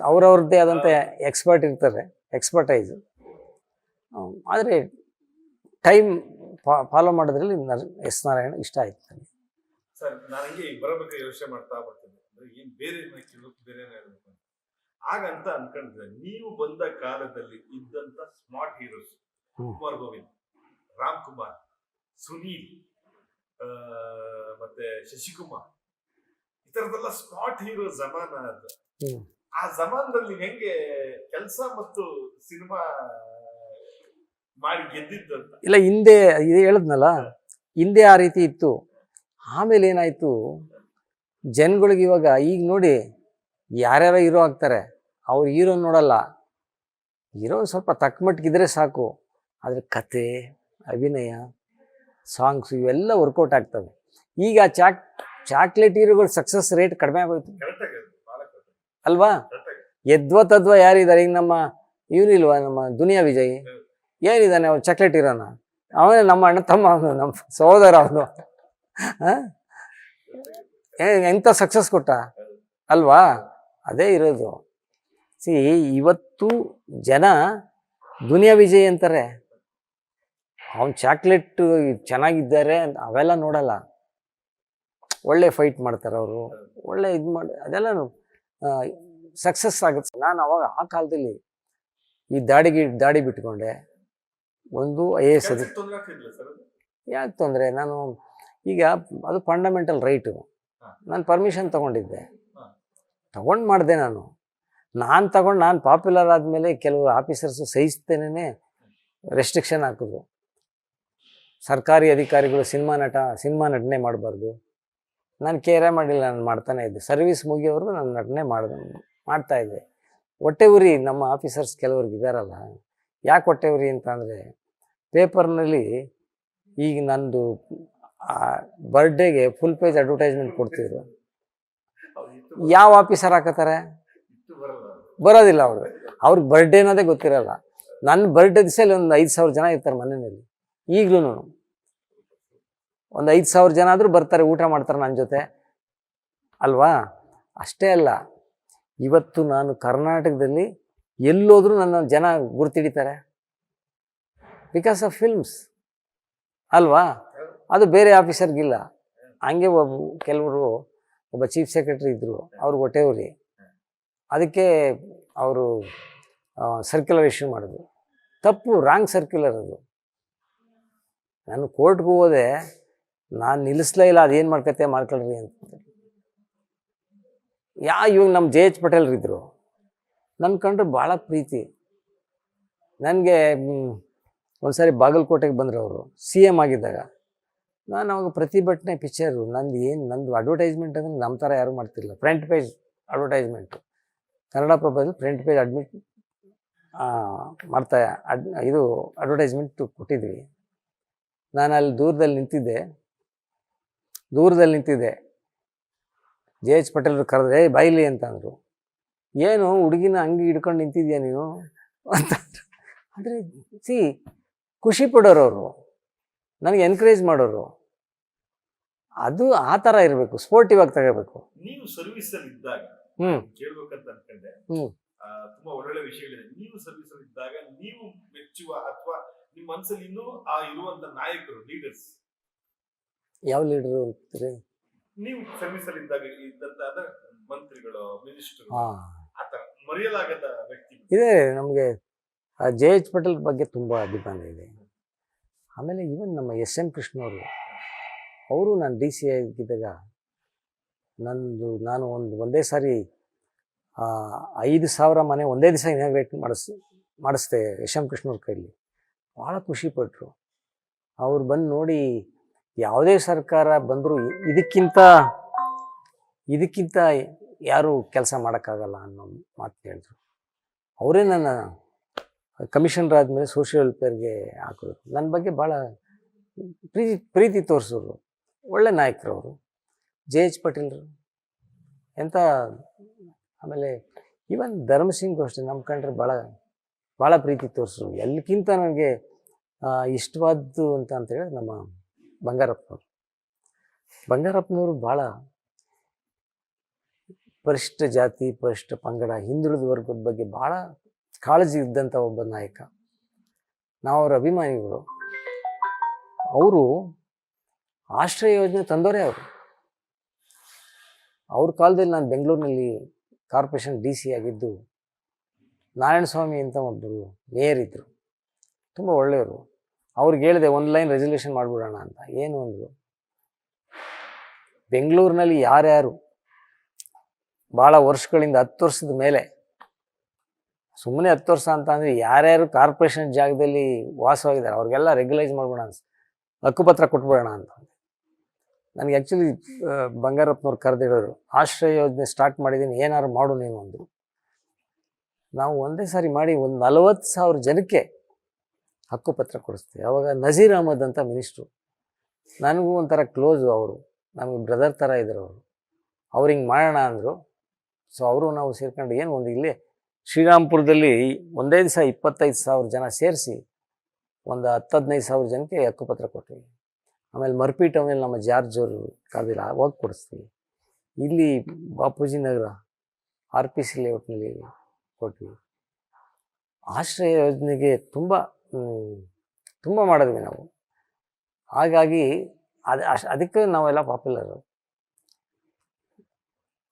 ಅವ್ರವ್ರದ್ದೇ ಆದಂಥ ಎಕ್ಸ್ಪರ್ಟ್ ಇರ್ತಾರೆ, ಎಕ್ಸ್ಪರ್ಟೈಸು. ಆದರೆ ಟೈಮ್ ಫಾಲೋ ಮಾಡೋದ್ರಲ್ಲಿ ಎಸ್ ನಾರಾಯಣ ಇಷ್ಟ ಆಯ್ತು ನನಗೆ. ಸರ್, ನನಗೆ ಬರಬೇಕು ಯೋಚನೆ ಮಾಡ್ತಾ ಬರ್ತೀನಿ, ಏನು ಬೇರೆ ಹೇಳ್ಬೇಕು ಆಗಂತ ಅನ್ಕೊಂಡಿದ್ರೆ, ನೀವು ಬಂದ ಕಾಲದಲ್ಲಿ ಇದ್ದಂತ ಸ್ಮಾರ್ಟ್ ಹೀರೋಸ್ ಕುಮಾರ್ ಗೋವಿಂದ್, ರಾಮ್ ಕುಮಾರ್, ಸುನೀಲ್, ಮತ್ತೆ ಶಶಿಕುಮಾರ್, ಈ ತರದೆಲ್ಲ ಸ್ಮಾರ್ಟ್ ಹೀರೋ ಜಮಾನ ಅದು. ಆ ಜಮಾನದಲ್ಲಿ ಹೆಂಗೆ ಕೆಲಸ ಮತ್ತು ಸಿನಿಮಾ ಮಾಡಿ ಗೆದ್ದಿದ್ದು ಅಂತ? ಇಲ್ಲ, ಹಿಂದೆ ಇದು ಹೇಳಿದ್ನಲ್ಲ, ಹಿಂದೆ ಆ ರೀತಿ ಇತ್ತು. ಆಮೇಲೆ ಏನಾಯ್ತು, ಜನಗಳಿಗೆ ಇವಾಗ ಈಗ ನೋಡಿ ಯಾರ್ಯಾರೋ ಹೀರೋ ಆಗ್ತಾರೆ, ಅವ್ರು ಹೀರೋ ನೋಡಲ್ಲ. ಹೀರೋ ಸ್ವಲ್ಪ ತಕ್ಕ ಮಟ್ಟಿಗಿದ್ರೆ ಸಾಕು. ಆದರೆ ಕತೆ, ಅಭಿನಯ, ಸಾಂಗ್ಸು ಇವೆಲ್ಲ ವರ್ಕೌಟ್ ಆಗ್ತವೆ. ಈಗ ಚಾಕ್ಲೇಟ್ ಹೀರೋಗಳು ಸಕ್ಸಸ್ ರೇಟ್ ಕಡಿಮೆ ಆಗೋಯ್ತು ಅಲ್ವಾ. ತದ್ವ ಯಾರಿದ್ದಾರೆ ಈಗ? ನಮ್ಮ ಇವನಿಲ್ವಾ, ನಮ್ಮ ದುನಿಯಾ ವಿಜಯ್ ಏನಿದ್ದಾನೆ, ಅವ್ನು ಚಾಕ್ಲೇಟ್ ಹೀರೋನ? ಅವನೇ ನಮ್ಮ ಅಣ್ಣ ತಮ್ಮ, ಅವನು ನಮ್ಮ ಸಹೋದರ. ಅವನು ಎಂಥ ಸಕ್ಸಸ್ ಕೊಟ್ಟ ಅಲ್ವಾ. ಅದೇ ಇರೋದು. ಇವತ್ತು ಜನ ದುನಿಯಾ ವಿಜಯ್ ಅಂತಾರೆ, ಅವನು ಚಾಕ್ಲೇಟ್ ಚೆನ್ನಾಗಿದ್ದಾರೆ ಅವೆಲ್ಲ ನೋಡಲ್ಲ. ಒಳ್ಳೆ ಫೈಟ್ ಮಾಡ್ತಾರೆ ಅವರು, ಒಳ್ಳೆ ಇದು ಮಾಡಿ ಅದೆಲ್ಲ ಸಕ್ಸಸ್ ಆಗುತ್ತೆ. ನಾನು ಅವಾಗ ಆ ಕಾಲದಲ್ಲಿ ಈ ದಾಡಿ ಬಿಟ್ಕೊಂಡೆ. ಒಂದು IAS ಯಾಕೆ ತೊಂದರೆ, ನಾನು ಈಗ ಅದು ಫಂಡಮೆಂಟಲ್ ರೈಟು. ನಾನು ಪರ್ಮಿಷನ್ ತೊಗೊಂಡಿದ್ದೆ, ಮಾಡಿದೆ. ನಾನು ಪಾಪ್ಯುಲರ್ ಆದಮೇಲೆ ಕೆಲವು ಆಫೀಸರ್ಸು ಸಹಿಸ್ತೇನೆ ರೆಸ್ಟ್ರಿಕ್ಷನ್ ಹಾಕಿದ್ರು. ಸರ್ಕಾರಿ ಅಧಿಕಾರಿಗಳು ಸಿನಿಮಾ ನಟನೆ ಮಾಡಬಾರ್ದು. ನಾನು ಕೇರೇ ಮಾಡಿಲ್ಲ, ನಾನು ಮಾಡ್ತಾನೆ ಇದ್ದೆ. ಸರ್ವಿಸ್ ಮುಗಿಯೋವರೆಗೂ ನಾನು ನಟನೆ ಮಾಡ್ತಾಯಿದ್ದೆ. ಹೊಟ್ಟೆ ಉರಿ ನಮ್ಮ ಆಫೀಸರ್ಸ್ ಕೆಲವ್ರಿಗೆ ಇದ್ದಾರಲ್ಲ. ಯಾಕೆ ಹೊಟ್ಟೆ ಉರಿ ಅಂತ ಅಂದರೆ, ಪೇಪರ್ನಲ್ಲಿ ಈಗ ನಂದು ಬರ್ಡೇಗೆ ಫುಲ್ ಪೇಜ್ ಅಡ್ವರ್ಟೈಸ್ಮೆಂಟ್ ಕೊಡ್ತಿದ್ರು. ಯಾವ ಆಫೀಸರ್ ಹಾಕತ್ತಾರೆ? ಬರೋದಿಲ್ಲ. ಅವ್ರಿಗೆ ಬರ್ಡೇ ಅನ್ನೋದೇ ಗೊತ್ತಿರಲ್ಲ. ನನ್ನ ಬರ್ಡೇ ದಿವಸಲ್ಲಿ ಒಂದು 5,000 ಜನ ಇರ್ತಾರೆ ಮನೆಯಲ್ಲಿ. ಈಗಲೂ ಒಂದು 5,000 ಜನ ಆದರೂ ಬರ್ತಾರೆ, ಊಟ ಮಾಡ್ತಾರೆ ನನ್ನ ಜೊತೆ ಅಲ್ವಾ. ಅಷ್ಟೇ ಅಲ್ಲ, ಇವತ್ತು ನಾನು ಕರ್ನಾಟಕದಲ್ಲಿ ಎಲ್ಲೋದ್ರೂ ನನ್ನ ಜನ ಗುರ್ತಿಡಿತಾರೆ, ಬಿಕಾಸ್ ಆಫ್ ಫಿಲ್ಮ್ಸ್ ಅಲ್ವಾ. ಅದು ಬೇರೆ ಆಫೀಸರ್ಗಿಲ್ಲ. ಹಂಗೆ ಕೆಲವರು ಒಬ್ಬ ಚೀಫ್ ಸೆಕ್ರೆಟರಿ ಇದ್ದರು, ಅವ್ರಿಗೆ ಹೊಟ್ಟೆವ್ರಿ. ಅದಕ್ಕೆ ಅವರು ಸರ್ಕ್ಯುಲರ್ ಇಶ್ಯೂ ಮಾಡಿದ್ರು. ತಪ್ಪು, ರಾಂಗ್ ಸರ್ಕ್ಯುಲರ್ ಅದು. ನಾನು ಕೋರ್ಟ್ಗೆ ಹೋದೆ, ನಾನು ನಿಲ್ಲಿಸ್ಲೇ ಇಲ್ಲ, ಅದೇನು ಮಾಡ್ಕೊಳ್ರಿ ಅಂತ. ಇವಾಗ ನಮ್ಮ ಜೆ ಎಚ್ ಪಟೇಲ್ರಿದ್ದರು, ನನ್ನ ಕಂಡ್ರೆ ಭಾಳ ಪ್ರೀತಿ. ನನಗೆ ಒಂದ್ಸಾರಿ ಬಾಗಲಕೋಟೆಗೆ ಬಂದರು ಅವರು, CM ಆಗಿದ್ದಾಗ. ನಾನು ಅವಾಗ ಪ್ರತಿಭಟನೆ ಪಿಕ್ಚರು ನಂದು ಅಡ್ವರ್ಟೈಸ್ಮೆಂಟ್ ಅಂದರೆ ನಮ್ಮ ಥರ ಯಾರೂ ಮಾಡ್ತಿರಲಿಲ್ಲ. ಫ್ರಂಟ್ ಪೇಜ್ ಅಡ್ವರ್ಟೈಸ್ಮೆಂಟು, ಕನ್ನಡಪ್ರಭದಲ್ಲಿ ಫ್ರಂಟ್ ಪೇಜ್ ಇದು ಅಡ್ವರ್ಟೈಸ್ಮೆಂಟ್ ಕೊಟ್ಟಿದ್ವಿ. ನಾನು ಅಲ್ಲಿ ದೂರದಲ್ಲಿ ನಿಂತಿದ್ದೆ. ಜೆ ಎಚ್ ಪಟೇಲ್ರು ಕರೆದ್ರೆ ಬಾಯಿಲಿ ಅಂತಂದರು. ಏನು ಹುಡುಗಿನ ಹಂಗೆ ಹಿಡ್ಕೊಂಡು ನಿಂತಿದ್ಯಾ ನೀನು ಅಂತಂದರು. ಅಂದರೆ ಖುಷಿ ಪಡೋರು ಅವರು, ನನಗೆ ಎನ್ಕರೇಜ್ ಮಾಡೋರು. ಅದು ಆ ಥರ ಇರಬೇಕು, ಸ್ಪೋರ್ಟಿವ್ ಆಗಿ ತಗೋಬೇಕು. ನೀವು ಸರ್ವಿಸ್ ಅಲ್ಲಿ ಇದ್ದಾಗ ಕೇಳ್ಬೇಕಂತ ಅನ್ಕೊಂಡೆ. ತುಂಬಾ ಒಳ್ಳೊಳ್ಳೆ ವಿಷಯಗಳಿದೆ. ನೀವು ಸರ್ವಿಸ್ ಅಲ್ಲಿ ಇದ್ದಾಗ ನೀವು ಮೆಚ್ಚುವ ಅಥವಾ ನಿಮ್ಮ ಮನಸ್ಸಲ್ಲಿ ಇನ್ನೂ ಇರುವಂತ ನಾಯಕರು, ಲೀಡರ್ಸ್ ಯಾವ ಲೀಡರು ಅಂತೀರಿ? ನೀವು ಸರ್ವಿಸ್ ಅಲ್ಲಿ ಇದ್ದಾಗ ಇದ್ದಂತ ಮಂತ್ರಿಗಳು, ಮಿನಿಸ್ಟರ್, ಆತರ ಮರೆಯಲಾಗದ ವ್ಯಕ್ತಿ ಇದೆ ನಮಗೆ. ಜೆ ಎಚ್ ಪಟೇಲ್ ಬಗ್ಗೆ ತುಂಬ ಅಭಿಮಾನ ಇದೆ. ಆಮೇಲೆ ಈವನ್ ನಮ್ಮ SM ಕೃಷ್ಣವರು, ಅವರು ನಾನು DC ಆಗಿದ್ದಾಗ ನಾನು ಒಂದೇ ಸಾರಿ 5,000 ಮನೆ ಒಂದೇ ದಿವಸ ಇನಾಗ್ರೇಟ್ ಮಾಡಿಸ್ದೆ SM ಕೃಷ್ಣವ್ರ ಕೈಲಿ. ಭಾಳ ಖುಷಿಪಟ್ಟರು. ಅವ್ರು ಬಂದು ನೋಡಿ, ಯಾವುದೇ ಸರ್ಕಾರ ಬಂದರೂ ಇದಕ್ಕಿಂತ ಯಾರೂ ಕೆಲಸ ಮಾಡೋಕ್ಕಾಗಲ್ಲ ಅನ್ನೋ ಮಾತು ಹೇಳಿದ್ರು. ಅವರೇ ನನ್ನ ಕಮಿಷನರ್ ಆದಮೇಲೆ ಸೋಷಿಯಲ್ ವೆಲ್ಫೇರ್ಗೆ ಹಾಕಿದ್ರು. ನನ್ನ ಬಗ್ಗೆ ಭಾಳ ಪ್ರೀತಿ ತೋರಿಸಿದ್ರು. ಒಳ್ಳೆ ನಾಯಕರು ಅವರು, ಜೆ ಎಚ್ ಪಟೇಲ್ರು ಎಂಥ. ಆಮೇಲೆ ಈವನ್ ಧರ್ಮಸಿಂಗ್ ಅಷ್ಟೇ, ನಮ್ಮ ಕಂಡ್ರೆ ಭಾಳ ಪ್ರೀತಿ ತೋರಿಸಿದ್ರು. ಎಲ್ಲಕ್ಕಿಂತ ನನಗೆ ಇಷ್ಟವಾದ್ದು ಅಂತ ಹೇಳಿದ್ರೆ ನಮ್ಮ ಬಂಗಾರಪ್ಪನವರು ಭಾಳ ಪರಿಶಿಷ್ಟ ಜಾತಿ, ಪರಿಶಿಷ್ಟ ಪಂಗಡ, ಹಿಂದುಳಿದ ವರ್ಗದ ಬಗ್ಗೆ ಭಾಳ ಕಾಳಜಿ ಇದ್ದಂಥ ಒಬ್ಬ ನಾಯಕ. ನಾವು ಅವರ ಅಭಿಮಾನಿಗಳು. ಅವರು ಆಶ್ರಯ ಯೋಜನೆ ತಂದವರೇ ಅವರು. ಅವ್ರ ಕಾಲದಲ್ಲಿ ನಾನು ಬೆಂಗಳೂರಿನಲ್ಲಿ ಕಾರ್ಪೊರೇಷನ್ DC ಆಗಿದ್ದು, ನಾರಾಯಣಸ್ವಾಮಿ ಅಂತ ಒಬ್ಬರು ಮೇಯರ್ ಇದ್ದರು, ತುಂಬ ಒಳ್ಳೆಯವರು. ಅವ್ರಿಗೆ ಹೇಳಿದೆ ಒಂದು ಲೈನ್ ರೆಸಲ್ಯೂಷನ್ ಮಾಡಿಬಿಡೋಣ ಅಂತ. ಏನು ಅಂದರು, ಬೆಂಗಳೂರಿನಲ್ಲಿ ಯಾರ್ಯಾರು ಭಾಳ ವರ್ಷಗಳಿಂದ 10 ವರ್ಷದ ಮೇಲೆ, ಸುಮ್ಮನೆ 10 ವರ್ಷ ಅಂತ ಅಂದರೆ ಯಾರ್ಯಾರು ಕಾರ್ಪೊರೇಷನ್ ಜಾಗದಲ್ಲಿ ವಾಸವಾಗಿದ್ದಾರೆ ಅವ್ರಿಗೆಲ್ಲ ರೆಗ್ಯುಲೈಸ್ ಮಾಡ್ಬೋಣ ಅನ್ಸ್, ಹಕ್ಕುಪತ್ರ ಕೊಟ್ಬಿಡೋಣ ಅಂತ. ನನಗೆ ಆ್ಯಕ್ಚುಲಿ ಬಂಗಾರಪ್ಪನವ್ರು ಕರೆದಿಡೋರು, ಆಶ್ರಯ ಯೋಜನೆ ಸ್ಟಾರ್ಟ್ ಮಾಡಿದ್ದೀನಿ, ಏನಾದ್ರು ಮಾಡು ನೀವು ಅಂದರು. ನಾವು ಒಂದೇ ಸಾರಿ ಮಾಡಿ 40,000 ಜನಕ್ಕೆ ಹಕ್ಕುಪತ್ರ ಕೊಡಿಸ್ತೀವಿ. ಅವಾಗ ನಜೀರ್ ಅಹಮದ್ ಅಂತ ಮಿನಿಸ್ಟ್ರು, ನನಗೂ ಒಂಥರ ಕ್ಲೋಸು. ಅವರು ನಮಗೆ ಬ್ರದರ್ ಥರ ಇದ್ದರು ಅವರು. ಅವ್ರು ಹಿಂಗೆ ಮಾಡೋಣ ಅಂದರು. ಸೊ ಅವರು ನಾವು ಸೇರ್ಕೊಂಡು ಇಲ್ಲೇ ಶ್ರೀರಾಮ್ಪುರದಲ್ಲಿ ಒಂದೇ ದಿವಸ 25,000 ಜನ ಸೇರಿಸಿ ಒಂದು 10-15,000 ಜನಕ್ಕೆ ಹಕ್ಕುಪತ್ರ ಕೊಟ್ವಿ. ಆಮೇಲೆ ಮರ್ಪಿ ಟೌನಲ್ಲಿ ನಮ್ಮ ಜಾರ್ಜ್ ಅವರು ಕಾದಿಲ್ಲ, ಅವಾಗ ಕೊಡಿಸ್ತೀವಿ. ಇಲ್ಲಿ ಬಾಪೂಜಿ ನಗರ RPC ಲೇಔಟ್ನಲ್ಲಿ ಕೊಟ್ವಿ. ಆಶ್ರಯ ಯೋಜನೆಗೆ ತುಂಬ ಮಾಡಿದ್ವಿ ನಾವು. ಹಾಗಾಗಿ ಅದಕ್ಕೆ ನಾವೆಲ್ಲ ಪಾಪ್ಯುಲರು.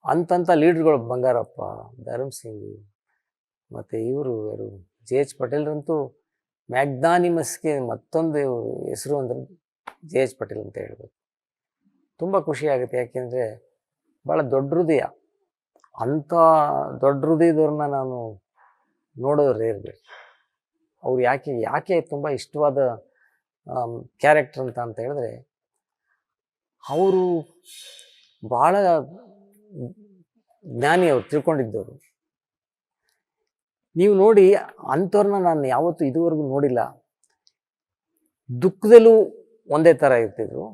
ಅಂಥ ಲೀಡ್ರುಗಳು ಬಂಗಾರಪ್ಪ, ಧರ್ಮಸಿಂಗ್ ಮತ್ತು ಇವರು ಜೆ ಎಚ್ ಪಟೇಲ್ರಂತೂ ಮ್ಯಾಗ್ನಾನಿಮಸ್ಗೆ ಮತ್ತೊಂದು ಹೆಸರು ಅಂದರೆ ಜೆ ಎಚ್ ಪಟೇಲ್ ಅಂತ ಹೇಳ್ಬೇಕು. ತುಂಬ ಖುಷಿಯಾಗುತ್ತೆ, ಯಾಕೆಂದರೆ ಭಾಳ ದೊಡ್ಡ ಹೃದಯ. ಅಂಥ ದೊಡ್ಡ ಹೃದಯದವ್ರನ್ನ ನಾನು ನೋಡೋರು ಇರಬೇಕು. ಅವ್ರು ಯಾಕೆ ತುಂಬ ಇಷ್ಟವಾದ ಕ್ಯಾರೆಕ್ಟರ್ ಅಂತ ಹೇಳಿದ್ರೆ, ಅವರು ಭಾಳ ಜ್ಞಾನಿ, ಅವರು ತಿಳ್ಕೊಂಡಿದ್ದವರು. ನೀವು ನೋಡಿ, ಅಂಥವ್ರನ್ನ ನಾನು ಯಾವತ್ತೂ ಇದುವರೆಗೂ ನೋಡಿಲ್ಲ. ದುಃಖದಲ್ಲೂ ಒಂದೇ ಥರ ಇರ್ತಿದ್ರು,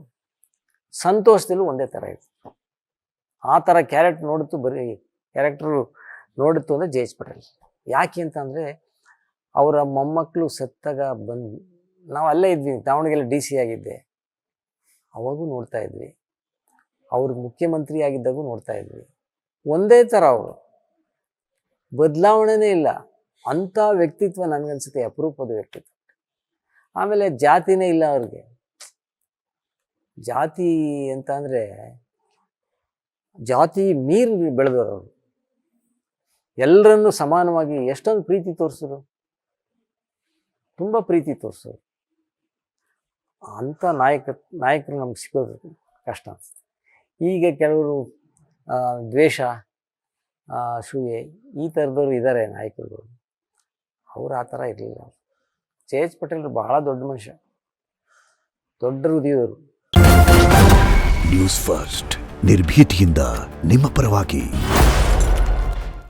ಸಂತೋಷದಲ್ಲೂ ಒಂದೇ ಥರ ಇರ್ತಿದ್ರು. ಆ ಥರ ಕ್ಯಾರೆಕ್ಟ್ರು ನೋಡಿತ್ತು ಅಂದರೆ ಜೆ ಎಚ್ ಪಟೇಲ್. ಯಾಕೆ ಅಂತಂದರೆ, ಅವರ ಮೊಮ್ಮಕ್ಕಳು ಸತ್ತಾಗ ನಾವು ಅಲ್ಲೇ ಇದ್ವಿ, ದಾವಣಗೆರೆ DC ಆಗಿದ್ದೆ, ಅವಾಗೂ ನೋಡ್ತಾ ಇದ್ವಿ. ಅವರು ಮುಖ್ಯಮಂತ್ರಿ ಆಗಿದ್ದಾಗೂ ನೋಡ್ತಾ ಇದ್ವಿ. ಒಂದೇ ಥರ ಅವರು, ಬದಲಾವಣೆನೇ ಇಲ್ಲ. ಅಂಥ ವ್ಯಕ್ತಿತ್ವ ನನಗನ್ಸುತ್ತೆ ಅಪರೂಪದ ವ್ಯಕ್ತಿತ್ವ. ಆಮೇಲೆ ಜಾತಿನೇ ಇಲ್ಲ ಅವ್ರಿಗೆ. ಜಾತಿ ಅಂತ ಅಂದರೆ ಜಾತಿ ಮೀರಿ ಬೆಳೆದವರು ಅವರು. ಎಲ್ಲರನ್ನೂ ಸಮಾನವಾಗಿ ಎಷ್ಟೊಂದು ಪ್ರೀತಿ ತೋರಿಸಿದ್ರು, ತುಂಬ ಪ್ರೀತಿ ತೋರಿಸೋರು. ಅಂಥ ನಾಯಕರು ನಮ್ಗೆ ಸಿಗೋದು ಕಷ್ಟ ಅನಿಸುತ್ತೆ. ಈಗ ಕೆಲವರು ದ್ವೇಷ, ಅಸೂಯೆ ಈ ಥರದವ್ರು ಇದ್ದಾರೆ ನಾಯಕರುಗಳು. ಅವ್ರು ಆ ಥರ ಇರಲಿಲ್ಲ. ಜಯೇಶ್ ಪಟೇಲ್ರು ಬಹಳ ದೊಡ್ಡ ಮನುಷ್ಯ, ದೊಡ್ಡ ಹೃದಯದವರು. ನ್ಯೂಸ್ ಫಸ್ಟ್ ನಿರ್ಭೀತಿಯಿಂದ ನಿಮ್ಮ ಪರವಾಗಿ.